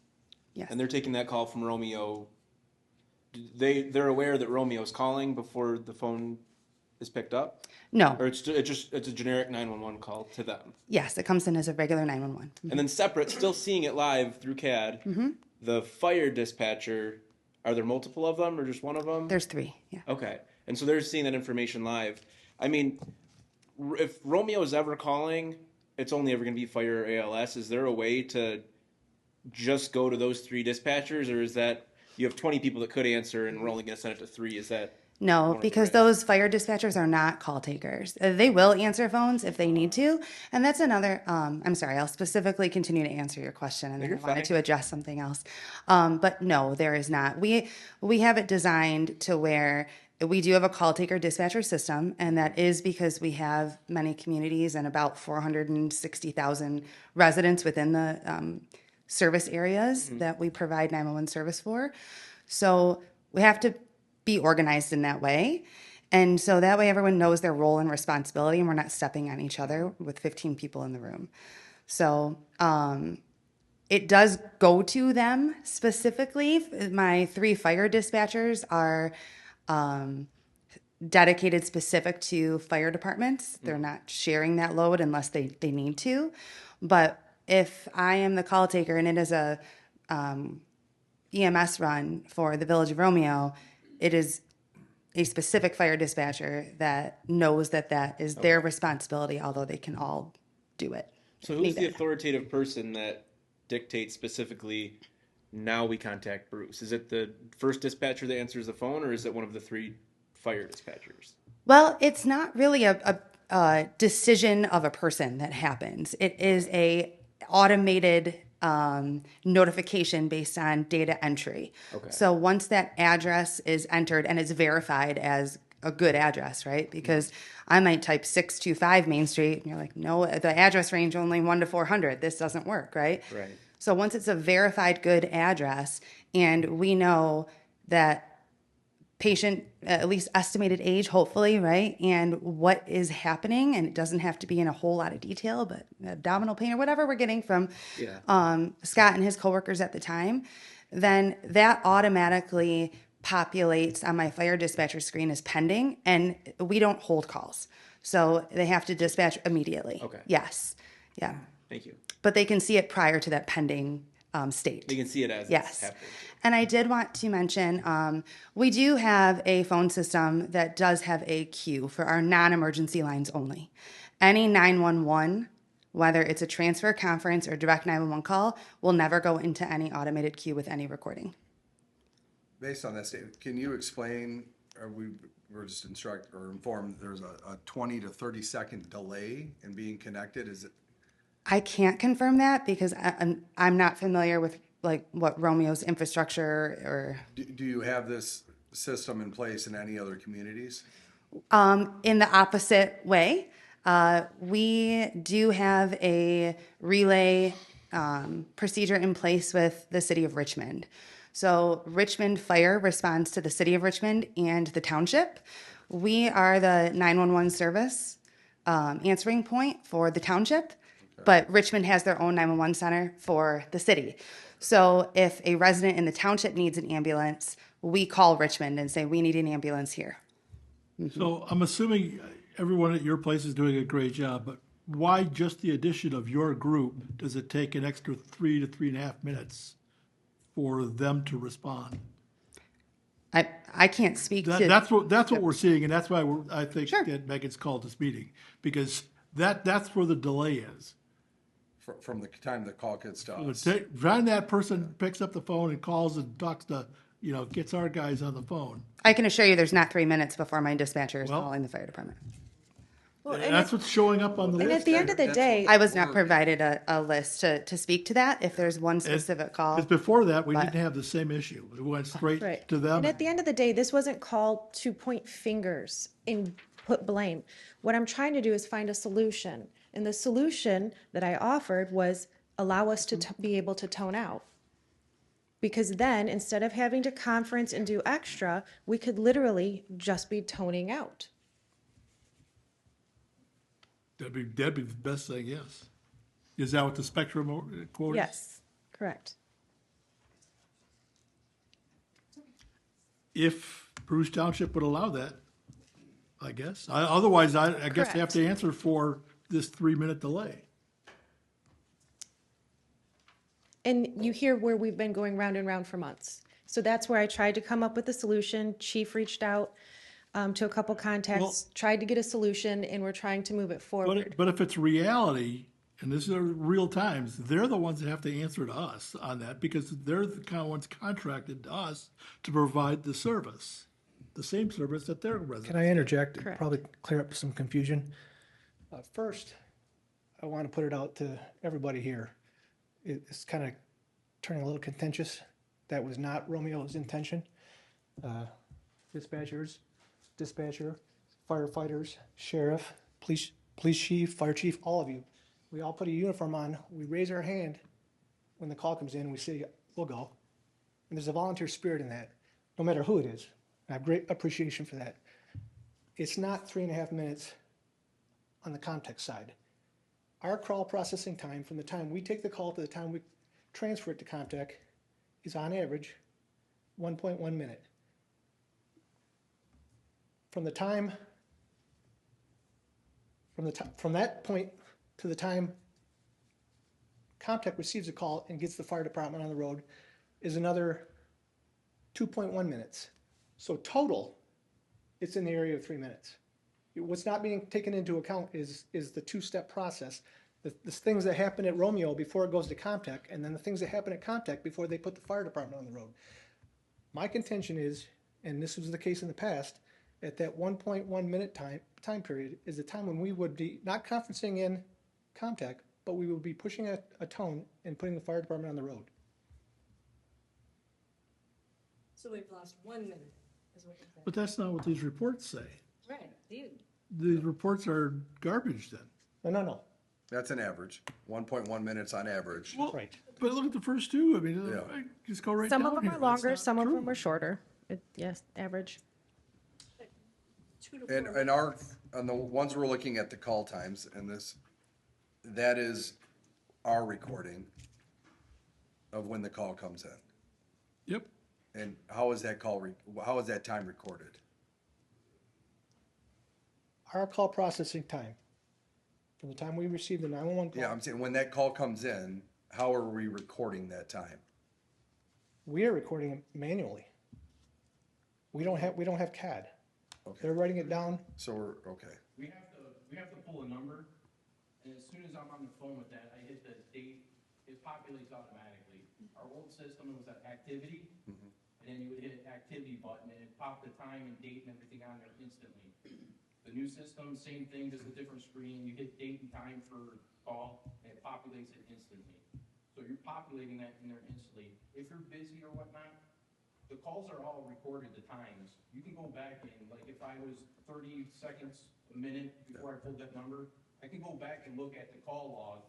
Yes. And they're taking that call from Romeo. They're aware that Romeo's calling before the phone is picked up? No. Or it's a generic 911 call to them? Yes, it comes in as a regular 911. And then separate, still seeing it live through CAD, the fire dispatcher, are there multiple of them or just one of them? There's 3, yeah. Okay. And so they're seeing that information live. I mean, if Romeo is ever calling, it's only ever going to be fire or ALS. Is there a way to just go to those 3 dispatchers, or is that you have 20 people that could answer and we're only going to send it to 3? Is that... No, because those fire dispatchers are not call takers. They will answer phones if they need to. And that's another, I'm sorry, I'll specifically continue to answer your question, and then I wanted to address something else. But no, there is not. We have it designed to where we do have a call taker dispatcher system, and that is because we have many communities and about 460,000 residents within the service areas that we provide 911 service for. So we have to be organized in that way. And so that way everyone knows their role and responsibility, and we're not stepping on each other with 15 people in the room. So it does go to them specifically. My 3 fire dispatchers are dedicated specific to fire departments. They're not sharing that load unless they need to. But if I am the call taker and it is a EMS run for the Village of Romeo, it is a specific fire dispatcher that knows that that is their responsibility, although they can all do it. So who's the authoritative person that dictates specifically, now we contact Bruce? Is it the first dispatcher that answers the phone, or is it one of the 3 fire dispatchers? Well, it's not really a decision of a person that happens. It is a automated notification based on data entry. Okay. So once that address is entered and it's verified as a good address, right? Because I might type 625 Main Street and you're like, no, the address range only 1 to 400. This doesn't work, right? Right. So once it's a verified good address and we know that patient, at least estimated age, hopefully, right? And what is happening, and it doesn't have to be in a whole lot of detail, but abdominal pain or whatever we're getting from Scott and his coworkers at the time, then that automatically populates on my fire dispatcher screen as pending, and we don't hold calls. So they have to dispatch immediately. Okay. Yes. Yeah. Thank you. But they can see it prior to that pending state. They can see it as yes. It's happening. And I did want to mention, we do have a phone system that does have a queue for our non-emergency lines only. Any 911, whether it's a transfer, conference, or direct 911 call, will never go into any automated queue with any recording. Based on that statement, can you explain, we're just informed there's a 20 to 30 second delay in being connected? Is it? I can't confirm that because I'm not familiar with like what Romeo's infrastructure or. Do you have this system in place in any other communities? In the opposite way, we do have a relay procedure in place with the city of Richmond. So Richmond Fire responds to the city of Richmond and the township. We are the 911 service answering point for the township, but Richmond has their own 911 center for the city. So if a resident in the township needs an ambulance, we call Richmond and say, we need an ambulance here. Mm-hmm. So I'm assuming everyone at your place is doing a great job, but why just the addition of your group does it take an extra 3 to 3.5 minutes for them to respond? I can't speak to... That's what we're seeing, and that's why I think that Megan's called this meeting, because that's where the delay is. From the time the call gets to us. When that person picks up the phone and calls and talks to, gets our guys on the phone. I can assure you there's not 3 minutes before my dispatcher is calling the fire department. Well, That's what's showing up on the and list. at the end of the day, I was not provided a list to speak to that, if there's one specific call. Because before that, we But- didn't have the same issue. It went straight right. to them. And at the end of the day, this wasn't called to point fingers and put blame. What I'm trying to do is find a solution. And the solution that I offered was allow us to be able to tone out. Because then, instead of having to conference and do extra, we could literally just be toning out. That'd be the best thing, yes. Is that what the Spectrum quote is? Yes, correct. If Bruce Township would allow that, I guess. Otherwise, I guess they have to answer for this 3-minute delay. And you hear where we've been going round and round for months. So that's where I tried to come up with a solution. Chief reached out to a couple contacts, tried to get a solution, and we're trying to move it forward. But if it's reality, and this is real times, they're the ones that have to answer to us on that because they're the kind of ones contracted to us to provide the service, the same service that their residents. Can I interject? Correct. Probably clear up some confusion. First, I want to put it out to everybody here. It's kind of turning a little contentious. That was not Romeo's intention. Dispatchers, dispatcher, firefighters, sheriff, police chief, fire chief, all of you. We all put a uniform on. We raise our hand when the call comes in. And we say, we'll go. And there's a volunteer spirit in that, no matter who it is. I have great appreciation for that. It's not 3.5 minutes on the context side. Our call processing time from the time we take the call to the time we transfer it to contact is on average 1.1 minute. From that point to the time contact receives a call and gets the fire department on the road is another 2.1 minutes. So total, it's in the area of 3 minutes. What's not being taken into account is the two-step process. The things that happen at Romeo before it goes to contact, and then the things that happen at contact before they put the fire department on the road. My contention is, and this was the case in the past, at that 1.1 minute time period is the time when we would be not conferencing in contact, but we would be pushing a tone and putting the fire department on the road. So we've lost 1 minute, is what you're saying. But that's not what these reports say. Right, dude. These reports are garbage then. No. That's an average, 1.1 minutes on average. Well, Right. but look at the first two. I mean, Yeah. just go right Some down of them here. are That's longer, not some of true. them are shorter. Yes, average. 2 to 4 And on the ones we're looking at the call times and that is our recording of when the call comes in. Yep. And how is that how is that time recorded? Our call processing time, from the time we receive the 911 call, Yeah, I'm saying when that call comes in, how are we recording that time? we are recording it manually. We don't have CAD. Okay. They're writing it down. So we're, okay. We have to pull a number, and as soon as I'm on the phone with that, I hit the date, it populates automatically. Our old system was an activity, and then you would hit activity button, and it popped the time and date and everything on there instantly. The new system, same thing, just a different screen, you hit date and time for call, and it populates it instantly. So you're populating that in there instantly. If you're busy or whatnot, the calls are all recorded, the times. You can go back and, like, if I was 30 seconds, a minute before I pulled that number, I can go back and look at the call log,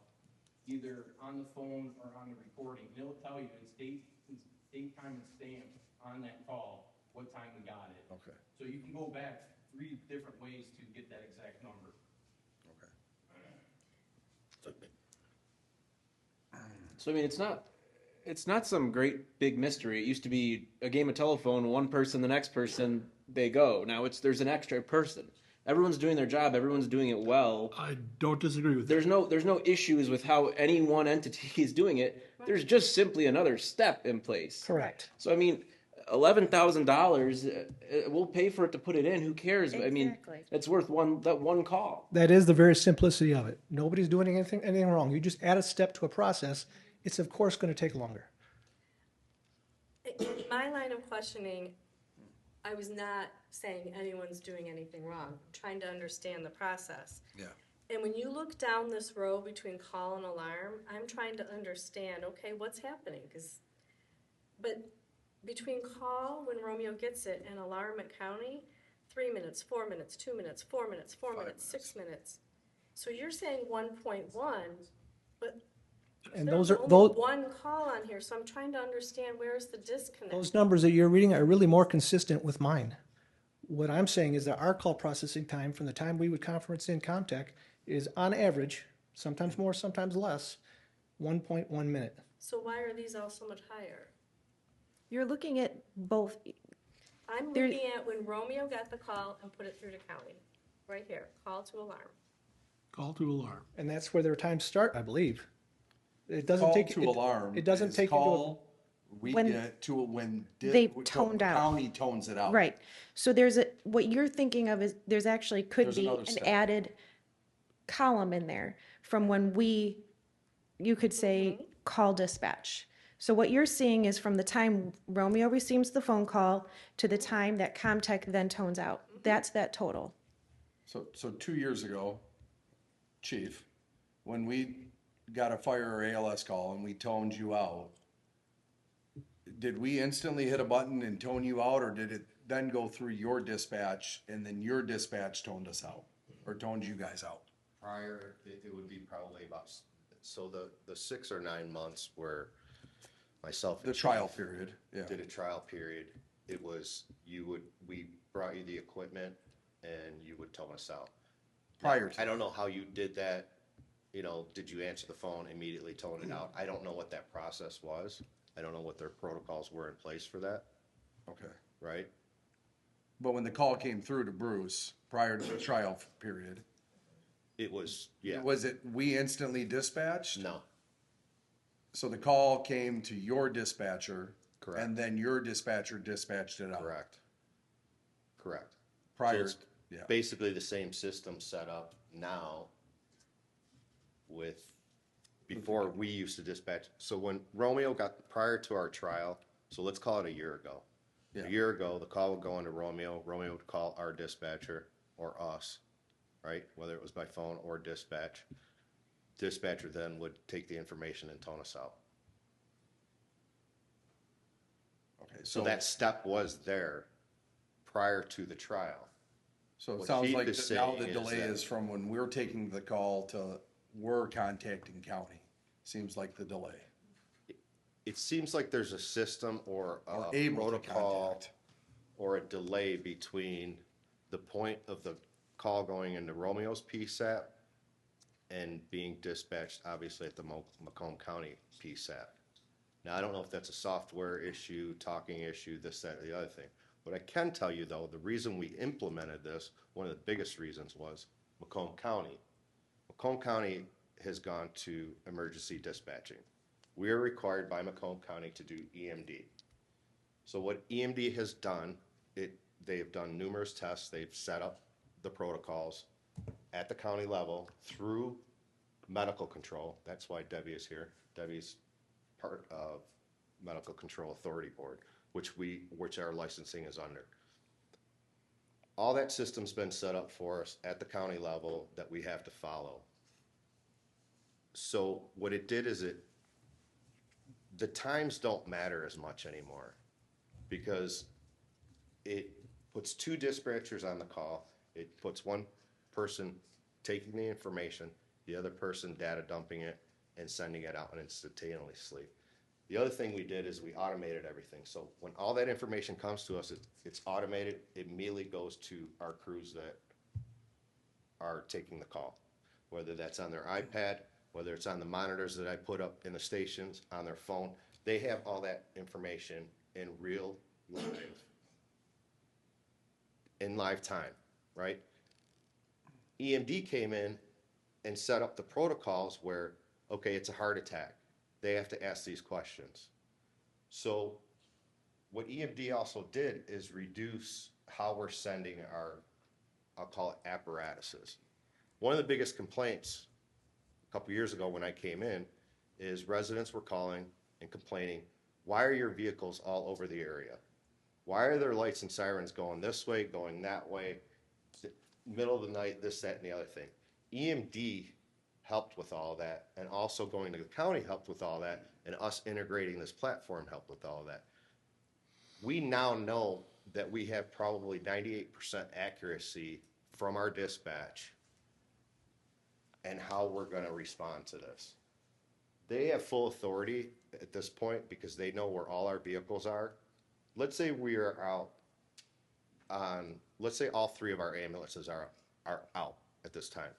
either on the phone or on the recording. And it'll tell you it's date, time, and stamp on that call, what time we got it. Okay. So you can go back 3 different ways to get that exact number. Okay. So I mean, it's not some great big mystery. It used to be a game of telephone, one person, the next person, they go. Now there's an extra person. Everyone's doing their job. Everyone's doing it well. I don't disagree with There's no issues with how any one entity is doing it. There's just simply another step in place. Correct. So I mean, $11,000, we'll pay for it to put it in. Who cares? I mean, Exactly. it's worth one call. That is the very simplicity of it. Nobody's doing anything wrong. You just add a step to a process. It's of course going to take longer. My line of questioning I was not saying anyone's doing anything wrong. I'm trying to understand the process. Yeah. And when you look down this row between call and alarm, I'm trying to understand, okay, what's happening? But between call, when Romeo gets it, and alarm at county, 3 minutes, 4 minutes, 2 minutes, 4 minutes, 4 minutes, 6 minutes. So you're saying 1.1, but And there's those are, only those, one call on here, so I'm trying to understand where's the disconnect. those numbers that you're reading are really more consistent with mine. What I'm saying is that our call processing time from the time we would conference in Comtech is on average, sometimes more, sometimes less, 1.1 minute. So why are these all so much higher? You're looking at both. I'm There- looking at when Romeo got the call and put it through to county, right here, call to alarm. Call to alarm. And that's where their times start, I believe. It doesn't Call take. to it- alarm. It doesn't is take into, call, we When get to when they've toned out. county tones it out. Right. So there's what you're thinking of is there's actually could There's be another an step. added column in there from when you could say call dispatch. So what you're seeing is from the time Romeo receives the phone call to the time that Comtech then tones out. That's that total. So 2 years ago, Chief, when we got a fire or ALS call and we toned you out, did we instantly hit a button and tone you out, or did it then go through your dispatch and then your dispatch toned us out, or toned you guys out? Prior, it would be probably about, so the 6 or 9 months where myself and The trial period, yeah. did a trial period, it was, we brought you the equipment and you would tone us out. Prior to I don't know how you did that, did you answer the phone, immediately tone it out? I don't know what that process was. I don't know what their protocols were in place for that, Okay. right? But when the call came through to Bruce, prior to the trial period, It was, yeah, was it we instantly dispatched? no, So the call came to your dispatcher. Correct. And then your dispatcher dispatched it out. correct. Correct. Prior, So it's yeah. basically the same system set up now before we used to dispatch. So when Romeo got, prior to our trial, so let's call it a year ago. Yeah. A year ago, the call would go into Romeo. Romeo would call our dispatcher or us, right? Whether it was by phone or dispatch. Dispatcher then would take the information and tone us out. Okay, So that step was there prior to the trial. So it what sounds Chief like is now the saying is delay that- is from when we're taking the call to we're contacting county. Seems like the delay. It seems like there's a system or a Or able to protocol contact. or a delay between the point of the call going into Romeo's PSAP and being dispatched, obviously, at the Macomb County PSAP. Now, I don't know if that's a software issue, talking issue, this, that, or the other thing. What I can tell you, though, the reason we implemented this, one of the biggest reasons was Macomb County. Macomb County has gone to emergency dispatching. We are required by Macomb County to do EMD. So what EMD has done, they've done numerous tests, they've set up the protocols at the county level through medical control. That's why Debbie is here. Debbie's part of Medical Control Authority Board, which our licensing is under. All that system's been set up for us at the county level that we have to follow. So what it did is the times don't matter as much anymore because it puts 2 dispatchers on the call. It puts one person taking the information, the other person data dumping it and sending it out instantaneously. The other thing we did is we automated everything. So when all that information comes to us, it's automated. It immediately goes to our crews that are taking the call, whether that's on their iPad, whether it's on the monitors that I put up in the stations, on their phone. They have all that information in live time, right? EMD came in and set up the protocols where, okay, it's a heart attack. They have to ask these questions. So what EMD also did is reduce how we're sending our, I'll call it apparatuses. One of the biggest complaints a couple years ago when I came in is residents were calling and complaining, why are your vehicles all over the area? Why are there lights and sirens going this way, going that way, middle of the night, this, that, and the other thing? EMD helped with all that, and also going to the county helped with all that, and us integrating this platform helped with all that. We now know that we have probably 98% accuracy from our dispatch and how we're going to respond to this. They have full authority at this point because they know where all our vehicles are. Let's say we are out on, let's say all 3 of our ambulances are out at this time.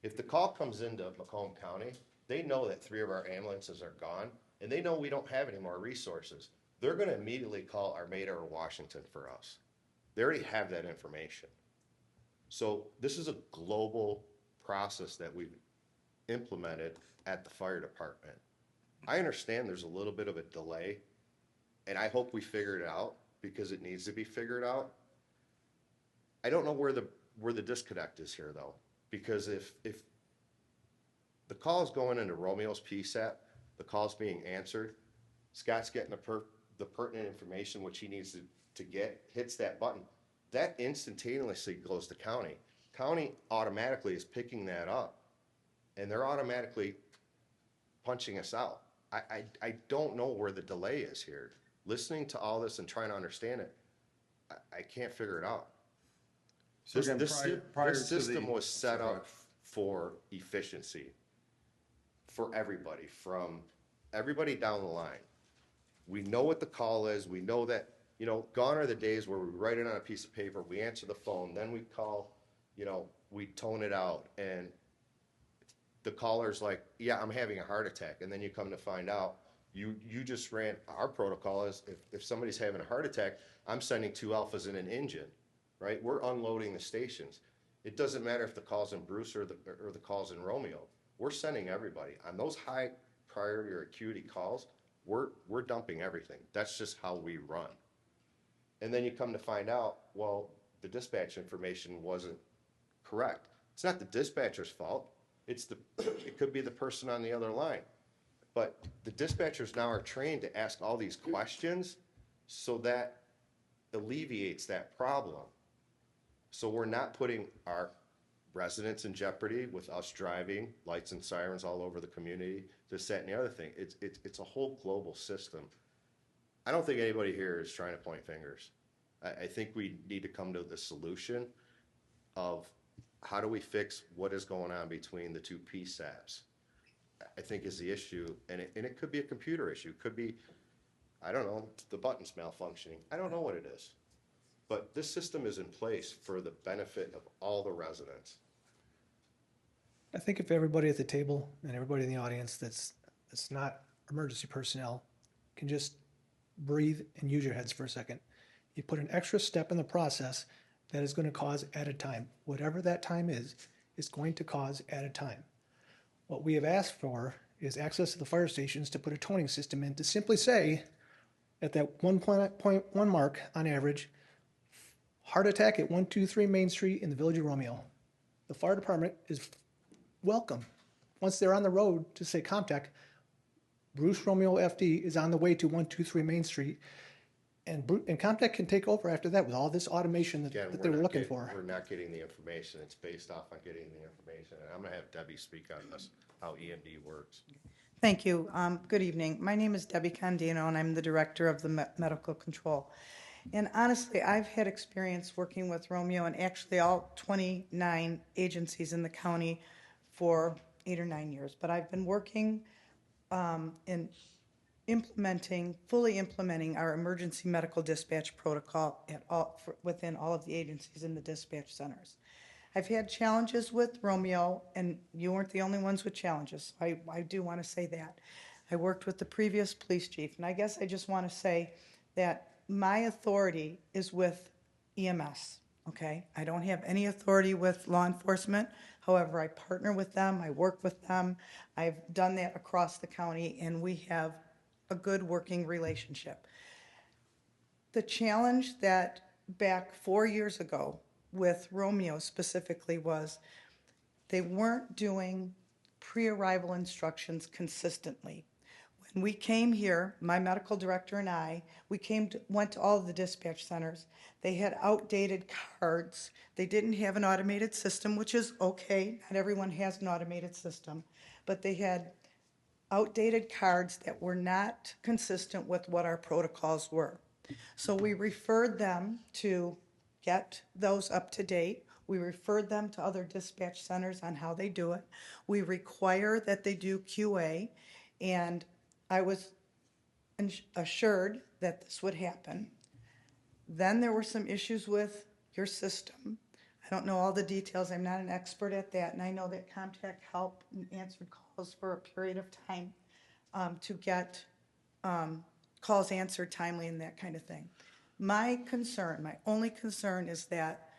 If the call comes into Macomb County, they know that 3 of our ambulances are gone, and they know we don't have any more resources. They're going to immediately call Armada or Washington for us. They already have that information. So this is a global process that we've implemented at the fire department. I understand there's a little bit of a delay, and I hope we figure it out because it needs to be figured out. I don't know where the disconnect is here, though, because if the call is going into Romeo's PSAP, the call's being answered, Scott's getting the pertinent information which he needs to get, hits that button, that instantaneously goes to county. County automatically is picking that up, and they're automatically punching us out. I don't know where the delay is here. Listening to all this and trying to understand it, I can't figure it out. So again, prior This to system the- was set up for efficiency for everybody, from everybody down the line. We know what the call is. We know that, gone are the days where we write it on a piece of paper, we answer the phone, then we call, we tone it out, and the caller's like, yeah, I'm having a heart attack. And then you come to find out, you just ran, our protocol is if somebody's having a heart attack, I'm sending 2 alphas in an engine, right? We're unloading the stations. It doesn't matter if the call's in Bruce or the call's in Romeo. We're sending everybody. On those high priority or acuity calls, we're dumping everything. That's just how we run. And then you come to find out, well, the dispatch information wasn't correct. It's not the dispatcher's fault. It could be the person on the other line. But the dispatchers now are trained to ask all these questions, so that alleviates that problem. So we're not putting our residents in jeopardy with us driving lights and sirens all over the community, this, that, and the other thing. It's a whole global system. I don't think anybody here is trying to point fingers. I think we need to come to the solution of how do we fix what is going on between the 2 PSAPs, I think is the issue. And it could be a computer issue. It could be, I don't know, the buttons malfunctioning. I don't know what it is. But this system is in place for the benefit of all the residents. I think if everybody at the table and everybody in the audience that's not emergency personnel can just breathe and use your heads for a second, you put an extra step in the process that is going to cause added time. Whatever that time is going to cause added time. What we have asked for is access to the fire stations to put a toning system in to simply say, at that 1.1 mark on average, heart attack at 123 Main Street in the Village of Romeo. The fire department is welcome. Once they're on the road to say contact, Bruce Romeo FD is on the way to 123 Main Street, and contact can take over after that with all this automation that they were looking for. We're not getting the information. It's based off on getting the information. And I'm going to have Debbie speak on this, how EMD works. Thank you. Good evening. My name is Debbie Condino, and I'm the director of the medical control. And honestly, I've had experience working with Romeo and actually all 29 agencies in the county for 8 or 9 years. But I've been working in fully implementing our emergency medical dispatch protocol within all of the agencies in the dispatch centers. I've had challenges with Romeo, and you weren't the only ones with challenges. I do want to say that. I worked with the previous police chief, and I guess I just want to say that my authority is with EMS, okay? I don't have any authority with law enforcement. However, I partner with them, I work with them. I've done that across the county, and we have a good working relationship. The challenge that back 4 years ago with Romeo specifically was they weren't doing pre-arrival instructions consistently. When we came here, my medical director and I, went to all of the dispatch centers. They had outdated cards. They didn't have an automated system, which is okay. Not everyone has an automated system. But they had outdated cards that were not consistent with what our protocols were. So we referred them to get those up to date. We referred them to other dispatch centers on how they do it. We require that they do QA, and I was assured that this would happen. Then there were some issues with your system. I don't know all the details. I'm not an expert at that, and I know that Comtech helped and answered calls for a period of time to get calls answered timely and that kind of thing. My only concern is that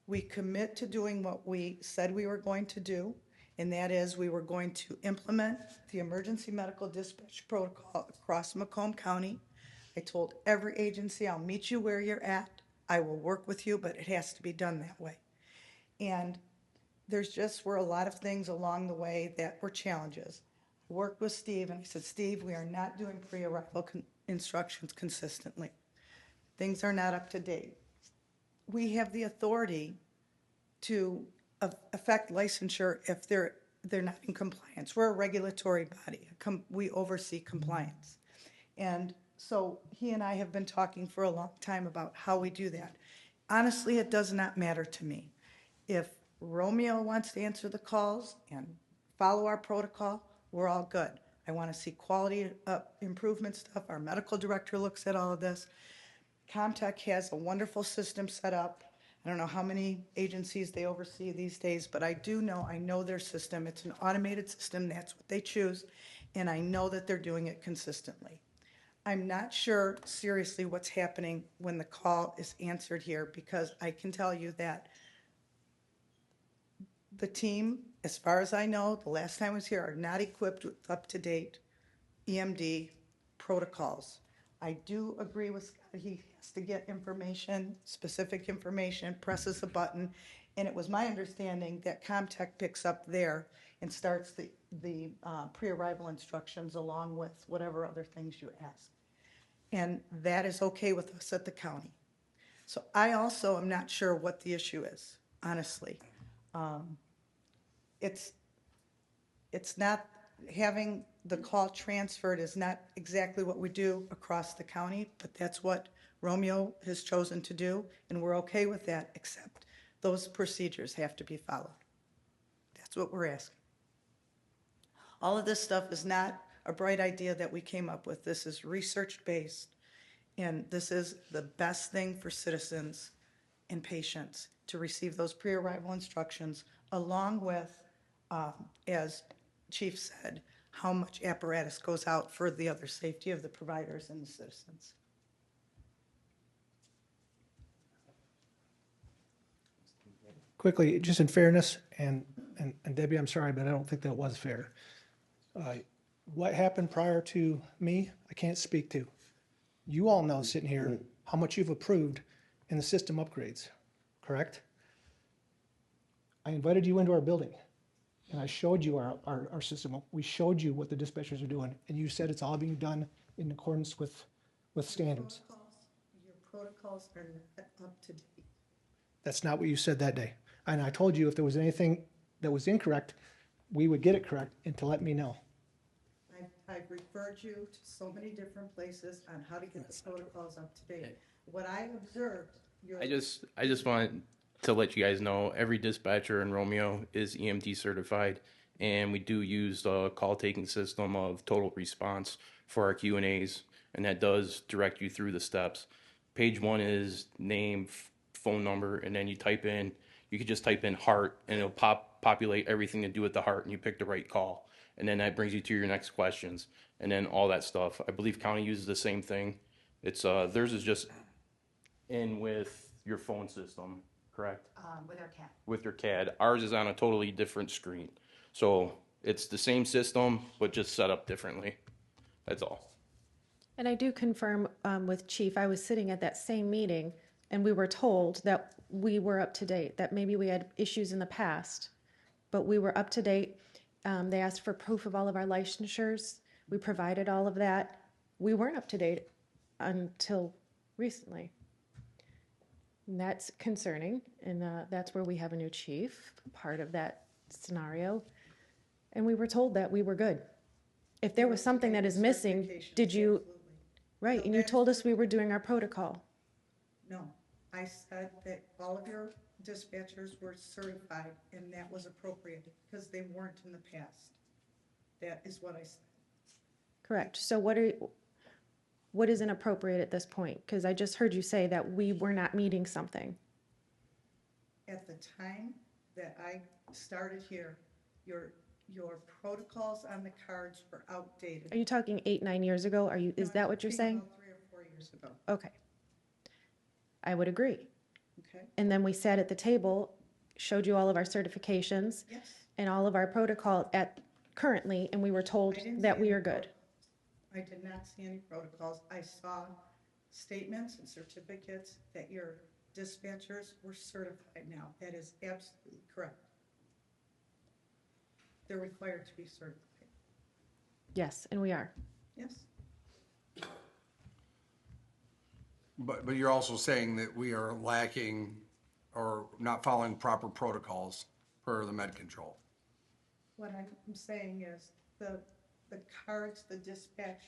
we commit to doing what we said we were going to do, and that is we were going to implement the emergency medical dispatch protocol across Macomb County. I told every agency, I'll meet you where you're at. I will work with you, but it has to be done that way. And there's just were a lot of things along the way that were challenges. I worked with Steve, and I said, Steve, we are not doing pre-arrival instructions consistently. Things are not up to date. We have the authority to affect licensure if they're not in compliance. We're a regulatory body. We oversee compliance. And so he and I have been talking for a long time about how we do that. Honestly, it does not matter to me. If Romeo wants to answer the calls and follow our protocol, we're all good. I want to see quality improvement stuff. Our medical director looks at all of this. Comtech has a wonderful system set up. I don't know how many agencies they oversee these days, but I know their system. It's an automated system. That's what they choose. And I know that they're doing it consistently. I'm not sure seriously what's happening when the call is answered here, because I can tell you that the team, as far as I know, the last time I was here, are not equipped with up-to-date EMD protocols. I do agree with Scott. He has to get information, specific information, presses a button, and it was my understanding that Comtech picks up there and starts the pre-arrival instructions along with whatever other things you ask. And that is okay with us at the county. So I also am not sure what the issue is, honestly. It's not having the call transferred is not exactly what we do across the county, but that's what Romeo has chosen to do, and we're okay with that, except those procedures have to be followed. That's what we're asking. All of this stuff is not a bright idea that we came up with. This is research-based, and this is the best thing for citizens and patients to receive those pre-arrival instructions, along with, as Chief said, how much apparatus goes out for the other safety of the providers and the citizens. Quickly, just in fairness, and Debbie, I'm sorry, but I don't think that was fair. What happened prior to me, I can't speak to. You all know sitting here how much you've approved in the system upgrades, correct? I invited you into our building, and I showed you our system. We showed you what the dispatchers are doing, and you said it's all being done in accordance with standards. Your protocols are not up to date. That's not what you said that day. And I told you if there was anything that was incorrect, we would get it correct and to let me know. I've referred you to so many different places on how to get the protocols up to date. What I observed, I just want to let you guys know every dispatcher in Romeo is EMT certified, and we do use the call taking system of Total Response for our Q&As, and that does direct you through the steps. Page 1 is name, phone number, and then you could just type in heart, and it'll populate everything to do with the heart, and you pick the right call. And then that brings you to your next questions, and then all that stuff. I believe county uses the same thing. It's theirs is just in with your phone system, correct? With our CAD. With your CAD. Ours is on a totally different screen. So it's the same system, but just set up differently. That's all. And I do confirm with Chief, I was sitting at that same meeting, and we were told that we were up to date, that maybe we had issues in the past, but we were up to date. They asked for proof of all of our licensures. We provided all of that. We weren't up to date until recently. And that's concerning, and that's where we have a new chief, part of that scenario. And we were told that we were good. If there was something that is missing, did you, Absolutely. right, No, and you that's told us we were doing our protocol. No, I said that all of your dispatchers were certified and that was appropriate because they weren't in the past. That is what I said. Correct. So what is inappropriate at this point? Because I just heard you say that we were not meeting something. At the time that I started here, your protocols on the cards were outdated. Are you talking 8, 9 years ago? Is that what you're saying? About 3 or 4 years ago, Okay. I would agree. okay? And then we sat at the table, showed you all of our certifications Yes. and all of our protocol currently, and we were told I didn't that see we any are good. protocols. I did not see any protocols. I saw statements and certificates that your dispatchers were certified now. That is absolutely correct. They're required to be certified. Yes, and we are. Yes. But you're also saying that we are lacking or not following proper protocols for the med control. What I'm saying is the cards, the dispatch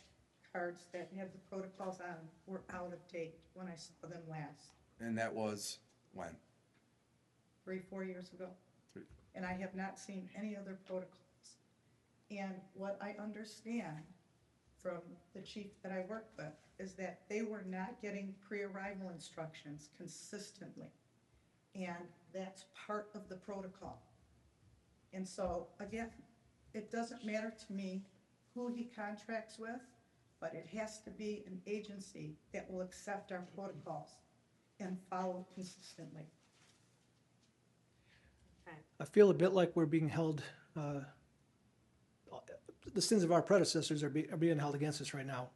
cards that have the protocols on were out of date when I saw them last, And that was when? 3, 4 years ago. And I have not seen any other protocols. And what I understand from the chief that I work with is that they were not getting pre-arrival instructions consistently. And that's part of the protocol. And so, again, it doesn't matter to me who he contracts with, but it has to be an agency that will accept our protocols and follow consistently. I feel a bit like we're being held, the sins of our predecessors are being held against us right now.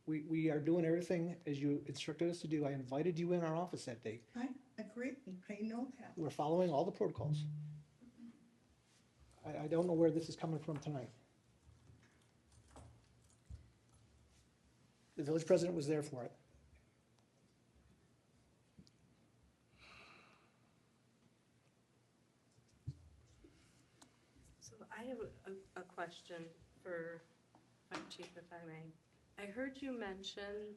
We are doing everything as you instructed us to do. I invited you in our office that day. I agree, I know that. We're following all the protocols. I don't know where this is coming from tonight. The village president was there for it. So I have a question for Fire Chief, if I may. I heard you mention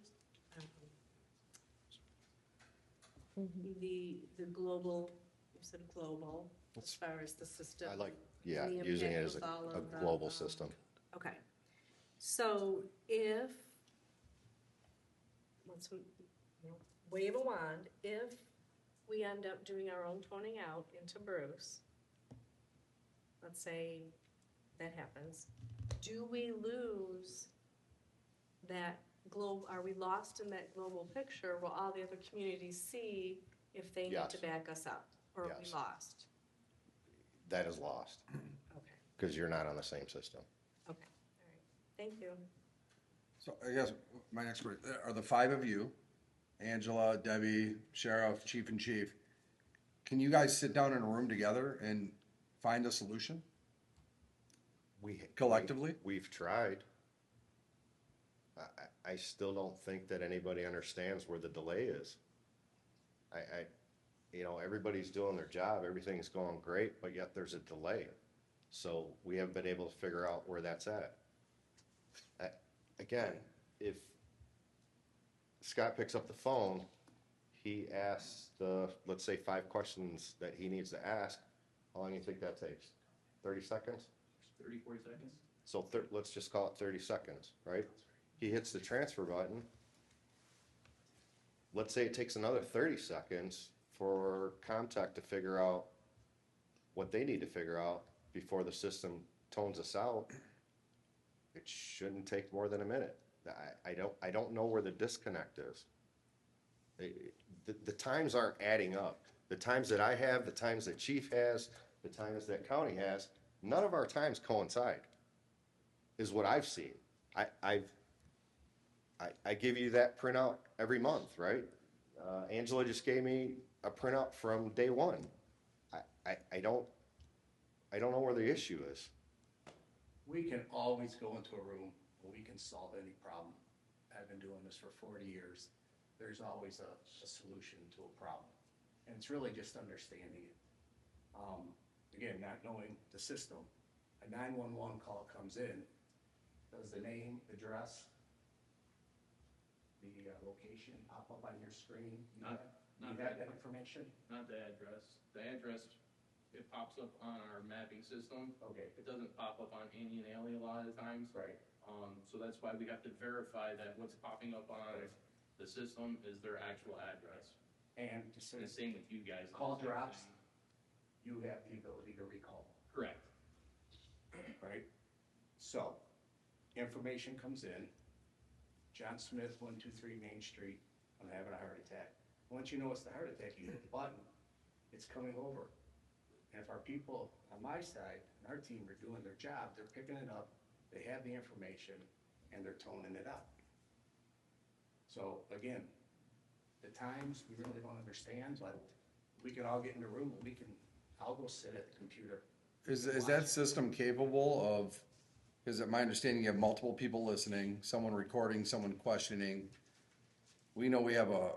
the global, you said global, as far as the system. I like, and yeah, the using it impact as with all a of the, global system. Okay. So if, let's, wave a wand, if we end up doing our own toning out into Bruce, let's say that happens, do we lose that are we lost in that global picture? Will all the other communities see if they need Yes. to back us up? Or are we Yes. lost? That is lost, Okay, because you're not on the same system. okay, all right, thank you. So I guess my next question, are the 5 of you, Angela, Debbie, Sheriff, Chief and Chief, can you guys sit down in a room together and find a solution? Collectively? We've tried. I still don't think that anybody understands where the delay is. Everybody's doing their job, everything's going great, but yet there's a delay. So we haven't been able to figure out where that's at. Again, if Scott picks up the phone, he asks let's say 5 questions that he needs to ask, how long do you think that takes? 30 seconds? 30, 40 seconds? So let's just call it 30 seconds, right? He hits the transfer button. Let's say it takes another 30 seconds for Comtech to figure out what they need to figure out before the system tones us out. It shouldn't take more than a minute. I don't know where the disconnect is. The times aren't adding up. The times that I have, the times that Chief has, the times that County has, none of our times coincide, is what I've seen. I give you that printout every month, right? Angela just gave me a printout from day one. I don't know where the issue is. We can always go into a room we can solve any problem. I've been doing this for 40 years. There's always a solution to a problem. And it's really just understanding it. Again, not knowing the system. A 911 call comes in, does the name, address, the location pop up on your screen? Not that information? Not the address. The address, it pops up on our mapping system. Okay. It doesn't pop up on Indian Alley a lot of the times. Right. So that's why we have to verify that what's popping up on the system is their actual address. And And the same with you guys. call drops, you have the ability to recall. Correct. Right? So, information comes in. John Smith, 123 Main Street, I'm having a heart attack. Once you know it's the heart attack, you hit the button, it's coming over. And if our people on my side and our team are doing their job, they're picking it up, they have the information, and they're toning it up. So again, the times we really don't understand, but we can all get in the room and I'll go sit at the computer. Is that system capable of, is it my understanding you have multiple people listening, someone recording, someone questioning? We know we have a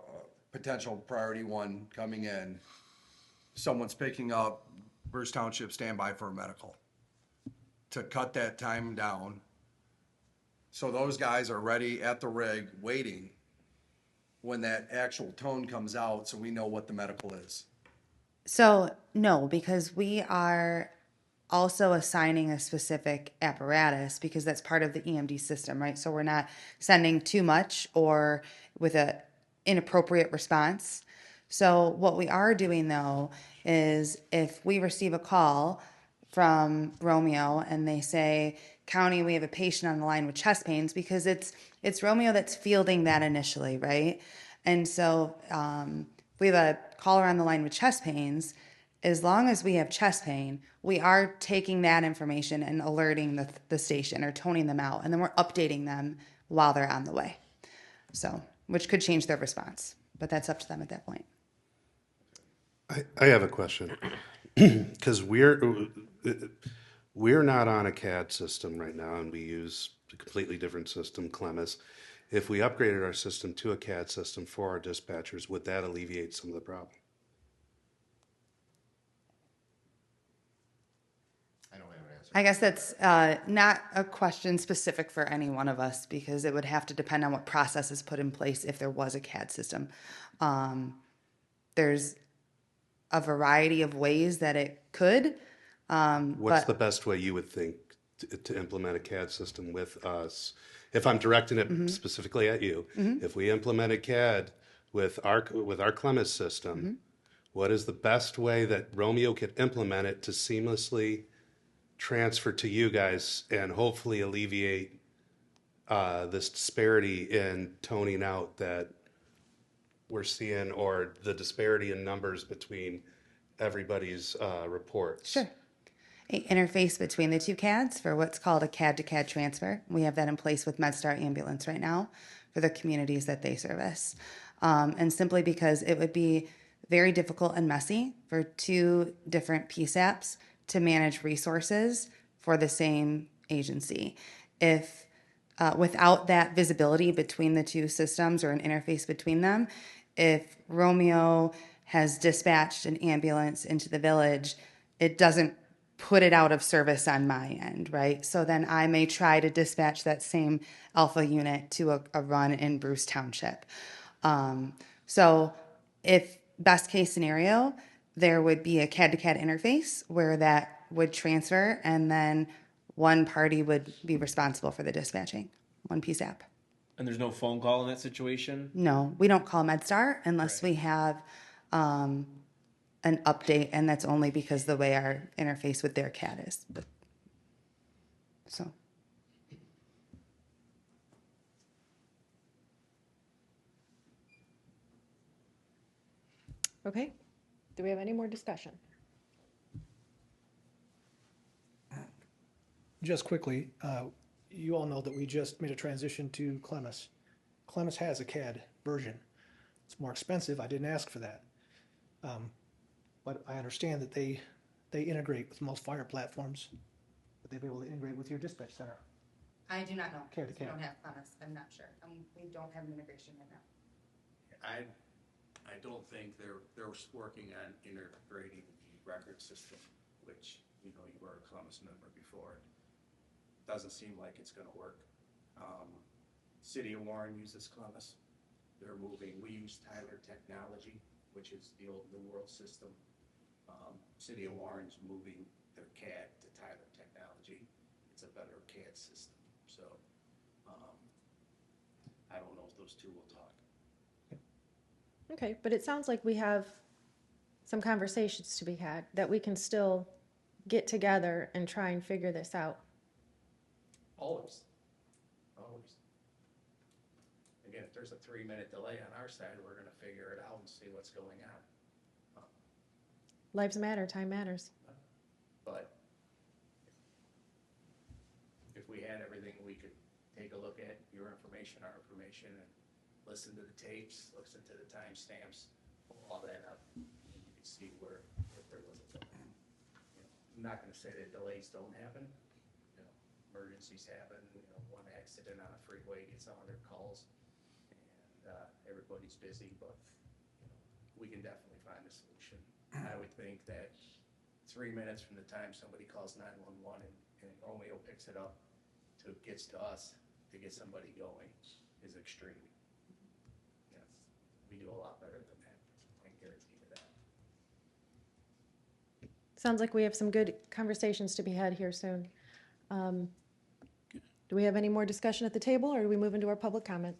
potential priority one coming in. Someone's picking up, Bruce Township standby for a medical. To cut that time down. So those guys are ready at the rig, waiting when that actual tone comes out so we know what the medical is. So, no, because we are also assigning a specific apparatus because that's part of the EMD system, right? So we're not sending too much or with a inappropriate response. So what we are doing though is if we receive a call from Romeo and they say, "County, we have a patient on the line with chest pains," because it's Romeo that's fielding that initially, right? And so if we have a caller on the line with chest pains, as long as we have chest pain, we are taking that information and alerting the station or toning them out, and then we're updating them while they're on the way. So, which could change their response, but that's up to them at that point. I have a question, because we're not on a CAD system right now, and we use a completely different system, Clemis. If we upgraded our system to a CAD system for our dispatchers, would that alleviate some of the problem? I don't have an answer. I guess that's not a question specific for any one of us because it would have to depend on what process is put in place if there was a CAD system. There's a variety of ways that it could. What's the best way you would think to implement a CAD system with us? If I'm directing it specifically at you, if we implemented CAD with our Clemis system, what is the best way that Romeo could implement it to seamlessly transfer to you guys and hopefully alleviate this disparity in toning out that we're seeing, or the disparity in numbers between everybody's reports? Sure. A interface between the two CADs for what's called a CAD to CAD transfer. We have that in place with MedStar Ambulance right now for the communities that they service. And simply because it would be very difficult and messy for two different PSAPs to manage resources for the same agency. If without that visibility between the two systems or an interface between them, if Romeo has dispatched an ambulance into the village, it doesn't put it out of service on my end, right? So then I may try to dispatch that same Alpha unit to a run in Bruce Township. So if best case scenario, there would be a CAD to CAD interface where that would transfer and then one party would be responsible for the dispatching, one PSAP. And there's no phone call in that situation? No, we don't call MedStar unless we have an update, and that's only because the way our interface with their CAD is. So. Okay, do we have any more discussion? Just quickly, you all know that we just made a transition to Clemis. Clemis has a CAD version. It's more expensive. I didn't ask for that. But I understand that they integrate with most fire platforms, but they'll be able to integrate with your dispatch center. I do not know. Care to We don't care. have Clemens. I'm not sure. We don't have an integration right now. I don't think they're working on integrating the record system, which, you know, you were a Columbus member before. Doesn't seem like it's gonna work. City of Warren uses Columbus. They're moving, we use Tyler Technology, which is the old New World system. City of Warren's moving their CAD to Tyler Technology. It's a better CAD system, so, I don't know if those two will talk. Okay, but it sounds like we have some conversations to be had, that we can still get together and try and figure this out. Always. Again, if there's a 3-minute delay on our side, we're gonna figure it out and see what's going on. Lives matter, time matters. But if we had everything, we could take a look at your information, our information, and listen to the tapes, listen to the timestamps, pull all that up. And you could see where, if there was a delay. You know, I'm not gonna say that delays don't happen. You know, emergencies happen, you know, one accident on a freeway gets 100 calls. And everybody's busy, but, you know, we can definitely find a solution. I would think that 3 minutes from the time somebody calls 911 and Romeo picks it up to gets to us to get somebody going is extreme. Yeah, we do a lot better than that. I can guarantee you that. Sounds like we have some good conversations to be had here soon. Do we have any more discussion at the table, or do we move into our public comment?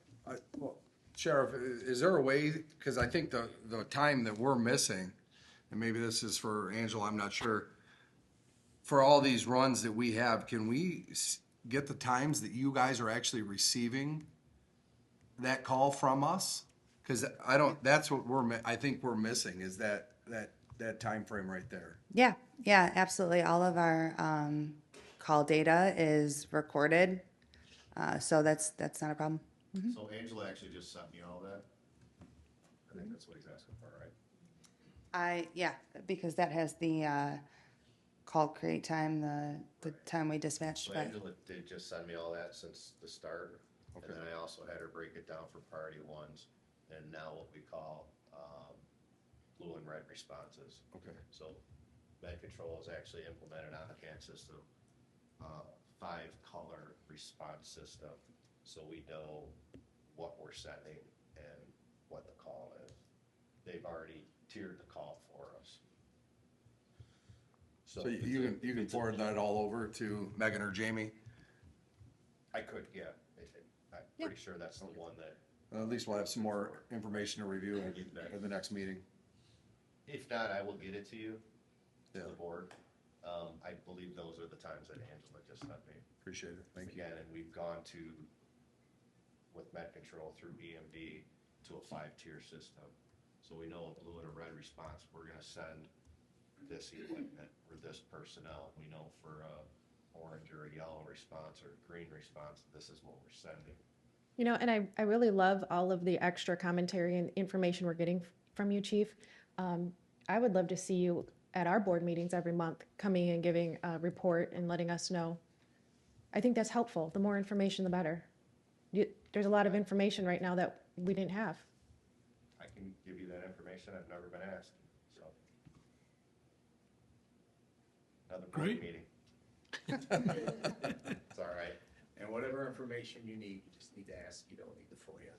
Well, Sheriff, is there a way, because I think the time that we're missing, and maybe this is for Angela, I'm not sure, for all these runs that we have, can we get the times that you guys are actually receiving that call from us? Because that's what I think we're missing, is that time frame right there. Yeah, absolutely. All of our call data is recorded, so that's not a problem. So Angela actually just sent me all that. I think that's what he's asking for, right? Because that has the call create time, the time we dispatched. So But Angela did just send me all that since the start. Okay. And then I also had her break it down for priority ones and now what we call blue and red responses. Okay. So Med Control has actually implemented on the CAD system 5-color response system, so we know what we're sending and what the call is. They've already tiered the call for us. So you can forward that all over to Megan or Jamie? I could, yeah. I'm pretty sure that's the one that. At least we'll have some more information to review at the next meeting. If not, I will get it to you, to Yeah. the board. I believe those are the times that Angela just sent me. Appreciate it. Thank you. Again, and we've gone with Met Control through EMD to a 5-tier system. So we know a blue and a red response, we're gonna send this equipment or this personnel. We know for a orange or a yellow response or a green response, this is what we're sending. You know, and I really love all of the extra commentary and information we're getting from you, Chief. I would love to see you at our board meetings every month, coming and giving a report and letting us know. I think that's helpful. The more information, the better. There's a lot of information right now that we didn't have. I can give you that information. I've never been asked, so. Another board Great. meeting. It's all right. And whatever information you need, you just need to ask. You don't need the FOIA.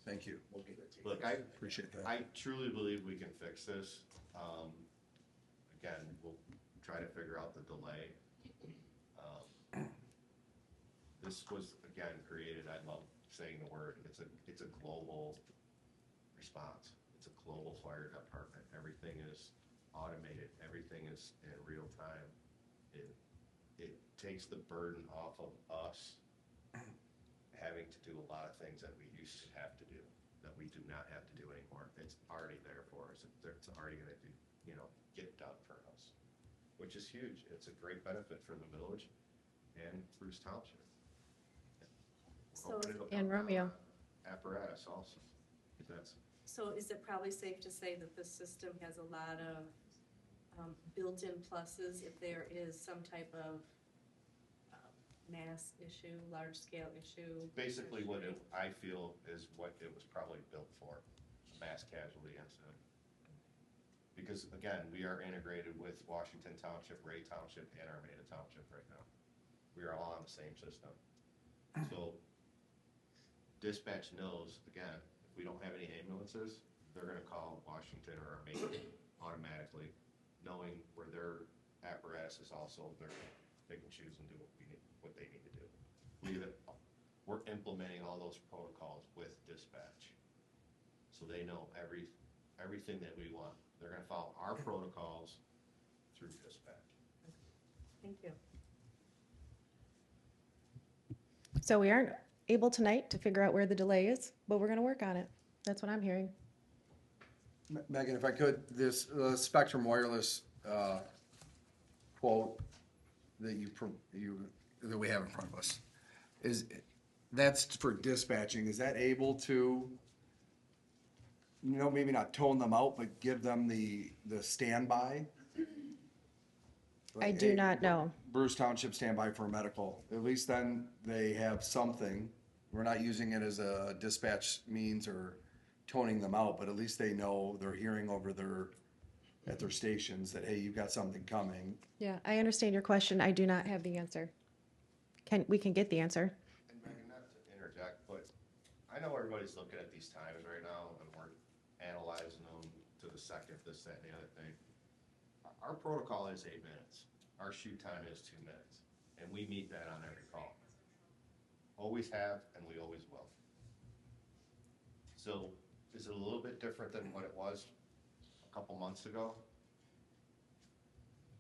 Thank you. We'll give it to you. Look, I Appreciate that. I truly believe we can fix this. Again, we'll try to figure out the delay. This was, again, created, I love saying the word, it's a global response. It's a global fire department. Everything is automated. Everything is in real time. It takes the burden off of us having to do a lot of things that we used to have to do, that we do not have to do anymore. It's already there for us. It's already gonna do, get done for us, which is huge. It's a great benefit for the village and Bruce Township. So, And Romeo. Apparatus also. so is it probably safe to say that this system has a lot of built-in pluses if there is some type of mass issue, large scale issue? Basically, I feel is what it was probably built for, a mass casualty incident. Because again, we are integrated with Washington Township, Ray Township, and Armada Township right now. We are all on the same system. So dispatch knows, again, if we don't have any ambulances, they're gonna call Washington or Armada automatically, knowing where their apparatus is also, they can choose and do what they need to do. We're implementing all those protocols with dispatch. So they know everything that we want. They're gonna follow our protocols through dispatch. Thank you. So we aren't able tonight to figure out where the delay is, but we're gonna work on it. That's what I'm hearing. Megan, if I could, this Spectrum Wireless quote that that we have in front of us, that's for dispatching. Is that able to, maybe not tone them out, but give them the standby? I do not know. Bruce Township standby for medical. At least then they have something. We're not using it as a dispatch means or toning them out, but at least they know they're hearing over at their stations that, hey, you've got something coming. Yeah, I understand your question. I do not have the answer. We can get the answer. And Megan, not to interject, but I know everybody's looking at these times right now and we're analyzing them to the second, this, that, and the other thing. Our protocol is 8 minutes. Our shoot time is 2 minutes. And we meet that on every call. Always have, and we always will. So is it a little bit different than what it was a couple months ago?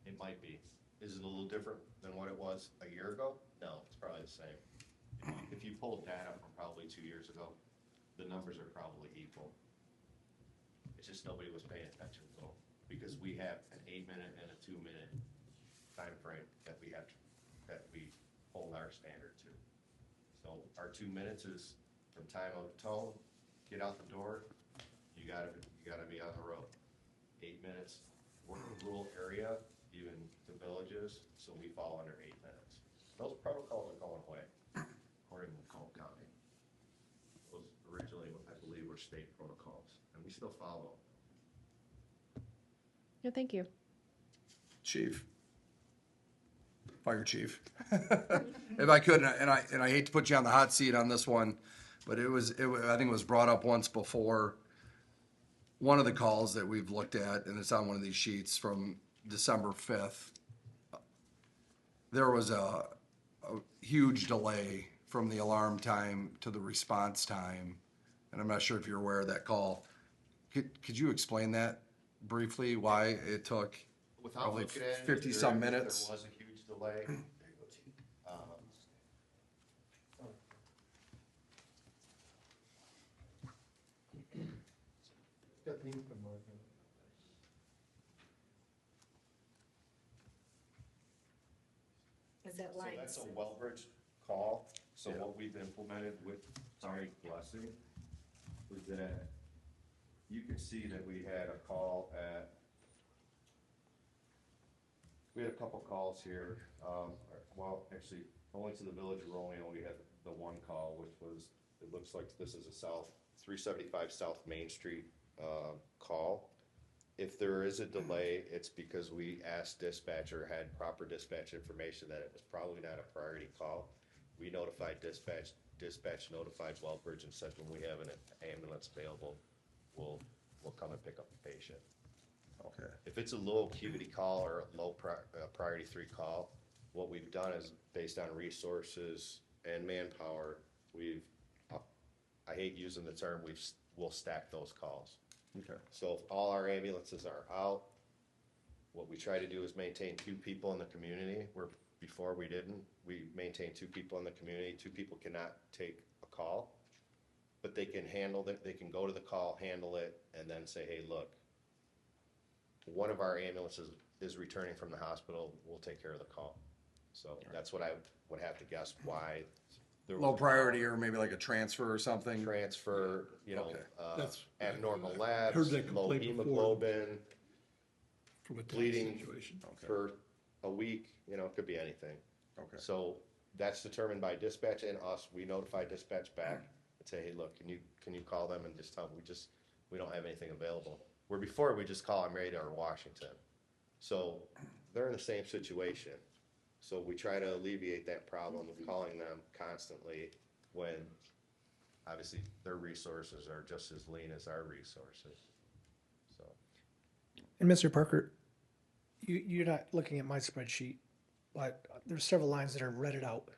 It might be. Is it a little different than what it was a year ago? No, it's probably the same. If you pulled data from probably 2 years ago, the numbers are probably equal. It's just nobody was paying attention though, because we have an 8-minute and a 2-minute time frame that we hold our standard to. So our 2 minutes is from time of tone, get out the door, you gotta be on the road. 8 minutes, we're in a rural area, even the villages, so we fall under 8 minutes. Those protocols are going away, according to Macomb County. Those originally, I believe, were state protocols, and we still follow. Yeah, thank you. Chief. Fire chief. If I could, and I hate to put you on the hot seat on this one, but I think it was brought up once before. One of the calls that we've looked at, and it's on one of these sheets from December 5th, there was a huge delay from the alarm time to the response time. And I'm not sure if you're aware of that call. Could you explain that briefly, why it took Without probably looking at it, 50-some minutes? There was a huge delay. Is that So line? that's a Wellbridge call. So what we've implemented with Sorry Blessing was that you can see that we had a call we had a couple calls here. Well, actually, only to the village of Romeo, we had the one call, which was, it looks like this is a 375 South Main Street call. If there is a delay, it's because we asked dispatcher, had proper dispatch information that it was probably not a priority call. We notified dispatch notified Wellbridge and said when we have an ambulance available, we'll come and pick up the patient. Okay. If it's a low acuity call or a low priority 3 call, what we've done is based on resources and manpower, I hate using the term, we'll stack those calls. Okay. So if all our ambulances are out, what we try to do is maintain 2 people in the community, where before we didn't. We maintain 2 people in the community. 2 people cannot take a call, but they can handle it. They can go to the call, handle it, and then say, hey, look, one of our ambulances is returning from the hospital. We'll take care of the call. So that's what I would have to guess why. There was Low a priority or maybe like a transfer or something? transfer, Okay. That's- abnormal Heard labs, that low complaint before. hemoglobin, From a tax bleeding situation. Okay. for a week, it could be anything. Okay. So that's determined by dispatch and us. We notify dispatch back and say, hey, look, can you call them and just tell them we don't have anything available. Where before we just call them Radar Washington. So they're in the same situation. So we try to alleviate that problem of calling them constantly when obviously their resources are just as lean as our resources. So. And Mr. Parker, you're not looking at my spreadsheet, but there's several lines that are redded out.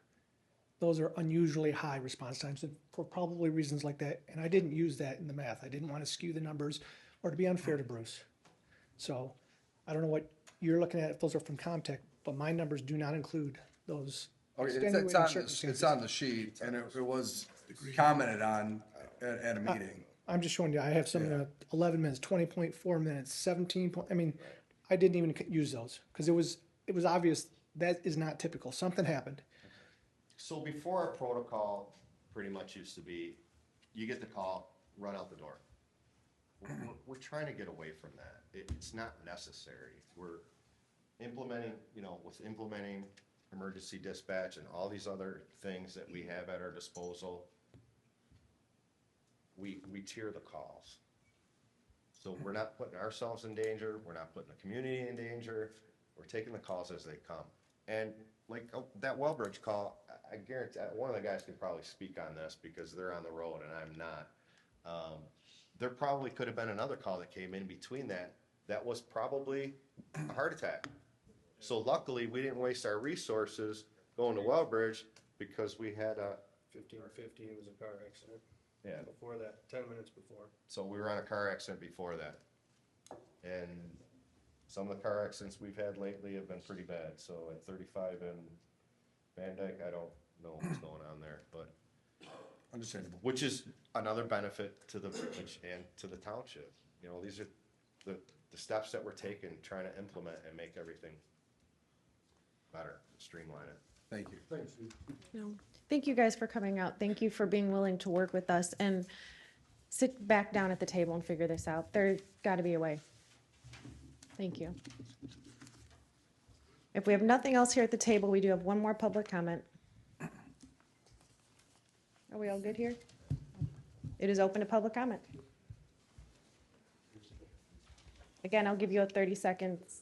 Those are unusually high response times for probably reasons like that. And I didn't use that in the math. I didn't want to skew the numbers or to be unfair to Bruce. So I don't know what you're looking at, if those are from Comtech, but my numbers do not include those. Okay, extenuating it's on circumstances. the sheet, and it was commented on at a meeting. I'm just showing you, I have some 11 minutes, 20.4 minutes, 17 point, I mean, I didn't even use those because it was obvious that is not typical. Something happened. So before our protocol pretty much used to be, you get the call, run out the door. We're trying to get away from that. It's not necessary. We're implementing, with implementing emergency dispatch and all these other things that we have at our disposal, we tier the calls. So we're not putting ourselves in danger. We're not putting the community in danger. We're taking the calls as they come. And like that Wellbridge call, I guarantee one of the guys can probably speak on this because they're on the road and I'm not. There probably could have been another call that came in between that was probably a heart attack. So luckily we didn't waste our resources going to Wellbridge because we had a 15:15 was a car accident. Yeah. Before that, 10 minutes before. So we were on a car accident before that. And some of the car accidents we've had lately have been pretty bad. So at 35 in Van Dyke, I don't know what's going on there, but Understandable. which is another benefit to the village and to the township. These are the steps that we're taking, trying to implement and make everything better, streamline it. Thank you. Thanks, Steve. Thank you guys for coming out. Thank you for being willing to work with us and sit back down at the table and figure this out. There's got to be a way. Thank you. If we have nothing else here at the table, we do have one more public comment. Are we all good here? It is open to public comment. Again, I'll give you 30 seconds.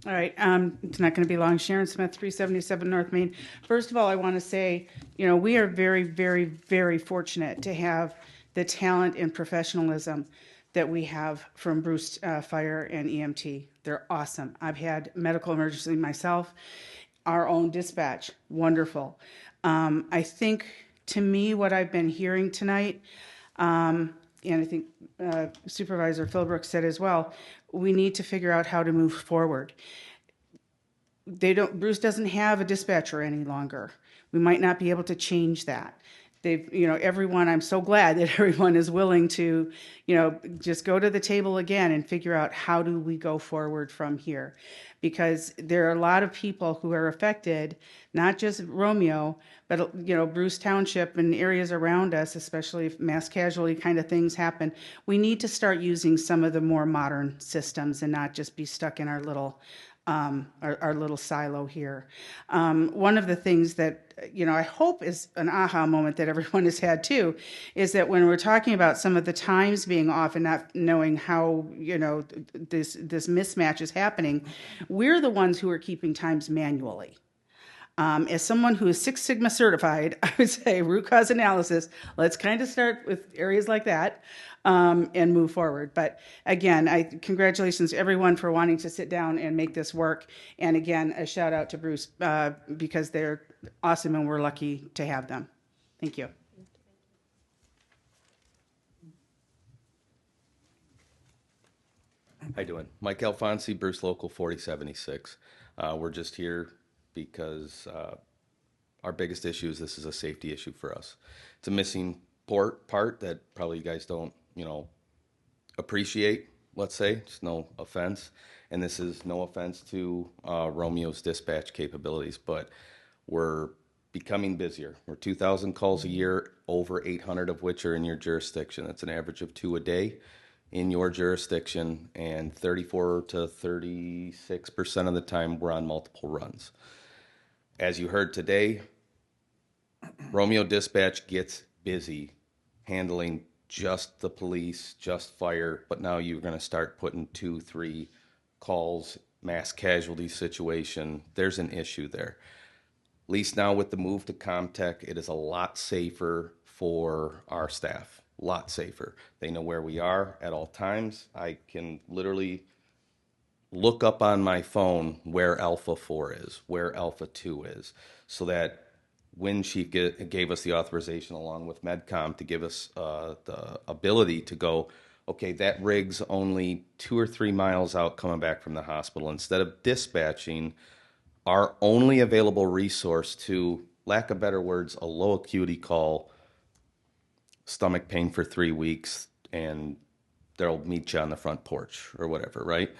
All right, it's not going to be long. Sharon Smith, 377 North Main. First of all, I want to say, we are very, very, very fortunate to have the talent and professionalism that we have from Bruce Fire and EMT. They're awesome. I've had medical emergency myself. Our own dispatch, wonderful. I think, to me, what I've been hearing tonight, and I think Supervisor Philbrook said as well, we need to figure out how to move forward. Bruce doesn't have a dispatcher any longer. We might not be able to change that. Everyone, I'm so glad that everyone is willing to, just go to the table again and figure out how do we go forward from here. Because there are a lot of people who are affected, not just Romeo, but, Bruce Township and areas around us, especially if mass casualty kind of things happen. We need to start using some of the more modern systems and not just be stuck in our little silo here. One of the things that, I hope is an aha moment that everyone has had too, is that when we're talking about some of the times being off and not knowing how, this mismatch is happening, we're the ones who are keeping times manually. As someone who is Six Sigma certified, I would say root cause analysis, let's kind of start with areas like that and move forward. But again, congratulations to everyone for wanting to sit down and make this work. And again, a shout out to Bruce because they're awesome and we're lucky to have them. Thank you. How you doing? Mike Alfonsi, Bruce Local 4076. We're just here because our biggest issue is this is a safety issue for us. It's a missing part that probably you guys don't, appreciate, let's say. It's no offense. And this is no offense to Romeo's dispatch capabilities, but we're becoming busier. We're 2,000 calls a year, over 800 of which are in your jurisdiction. That's an average of 2 a day in your jurisdiction, and 34 to 36% of the time we're on multiple runs. As you heard today, Romeo Dispatch gets busy handling just the police, just fire, but now you're going to start putting 2, 3 calls, mass casualty situation. There's an issue there. At least now with the move to Comtech, it is a lot safer for our staff. A lot safer. They know where we are at all times. I can literally look up on my phone where Alpha 4 is, where Alpha 2 is, so that when she gave us the authorization along with MedCom to give us the ability to go, okay, that rig's only 2 or 3 miles out coming back from the hospital. Instead of dispatching our only available resource to, lack of better words, a low acuity call, stomach pain for 3 weeks, and they'll meet you on the front porch or whatever, right?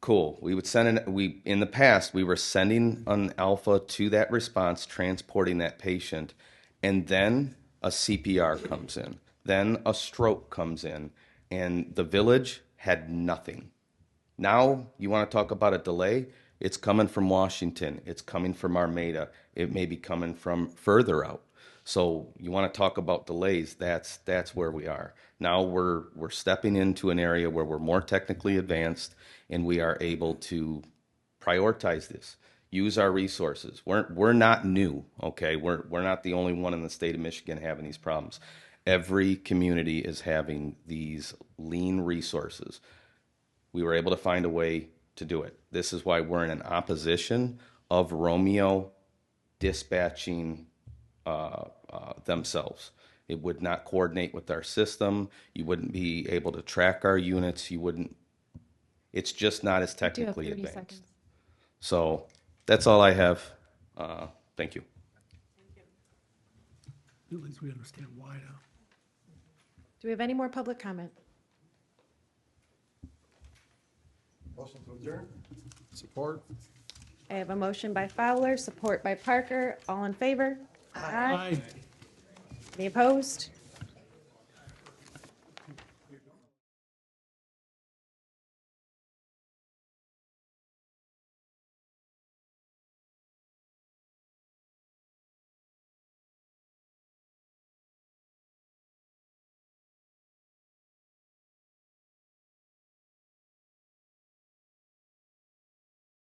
Cool. We would send in the past, we were sending an Alpha to that response, transporting that patient, and then a CPR comes in, then a stroke comes in, and the village had nothing. Now, you want to talk about a delay? It's coming from Washington. It's coming from Armada. It may be coming from further out. So you want to talk about delays? That's where we are. Now we're stepping into an area where we're more technically advanced, and we are able to prioritize this. Use our resources. We're not new, okay? We're not the only one in the state of Michigan having these problems. Every community is having these lean resources. We were able to find a way to do it. This is why we're in an opposition of Romeo dispatching themselves. It would not coordinate with our system. You wouldn't be able to track our units. You wouldn't. It's just not as technically advanced. Seconds. So that's all I have. Thank you. At least we understand why now. Do we have any more public comment? Motion to adjourn? Support? I have a motion by Fowler, support by Parker. All in favor? Aye. Any opposed?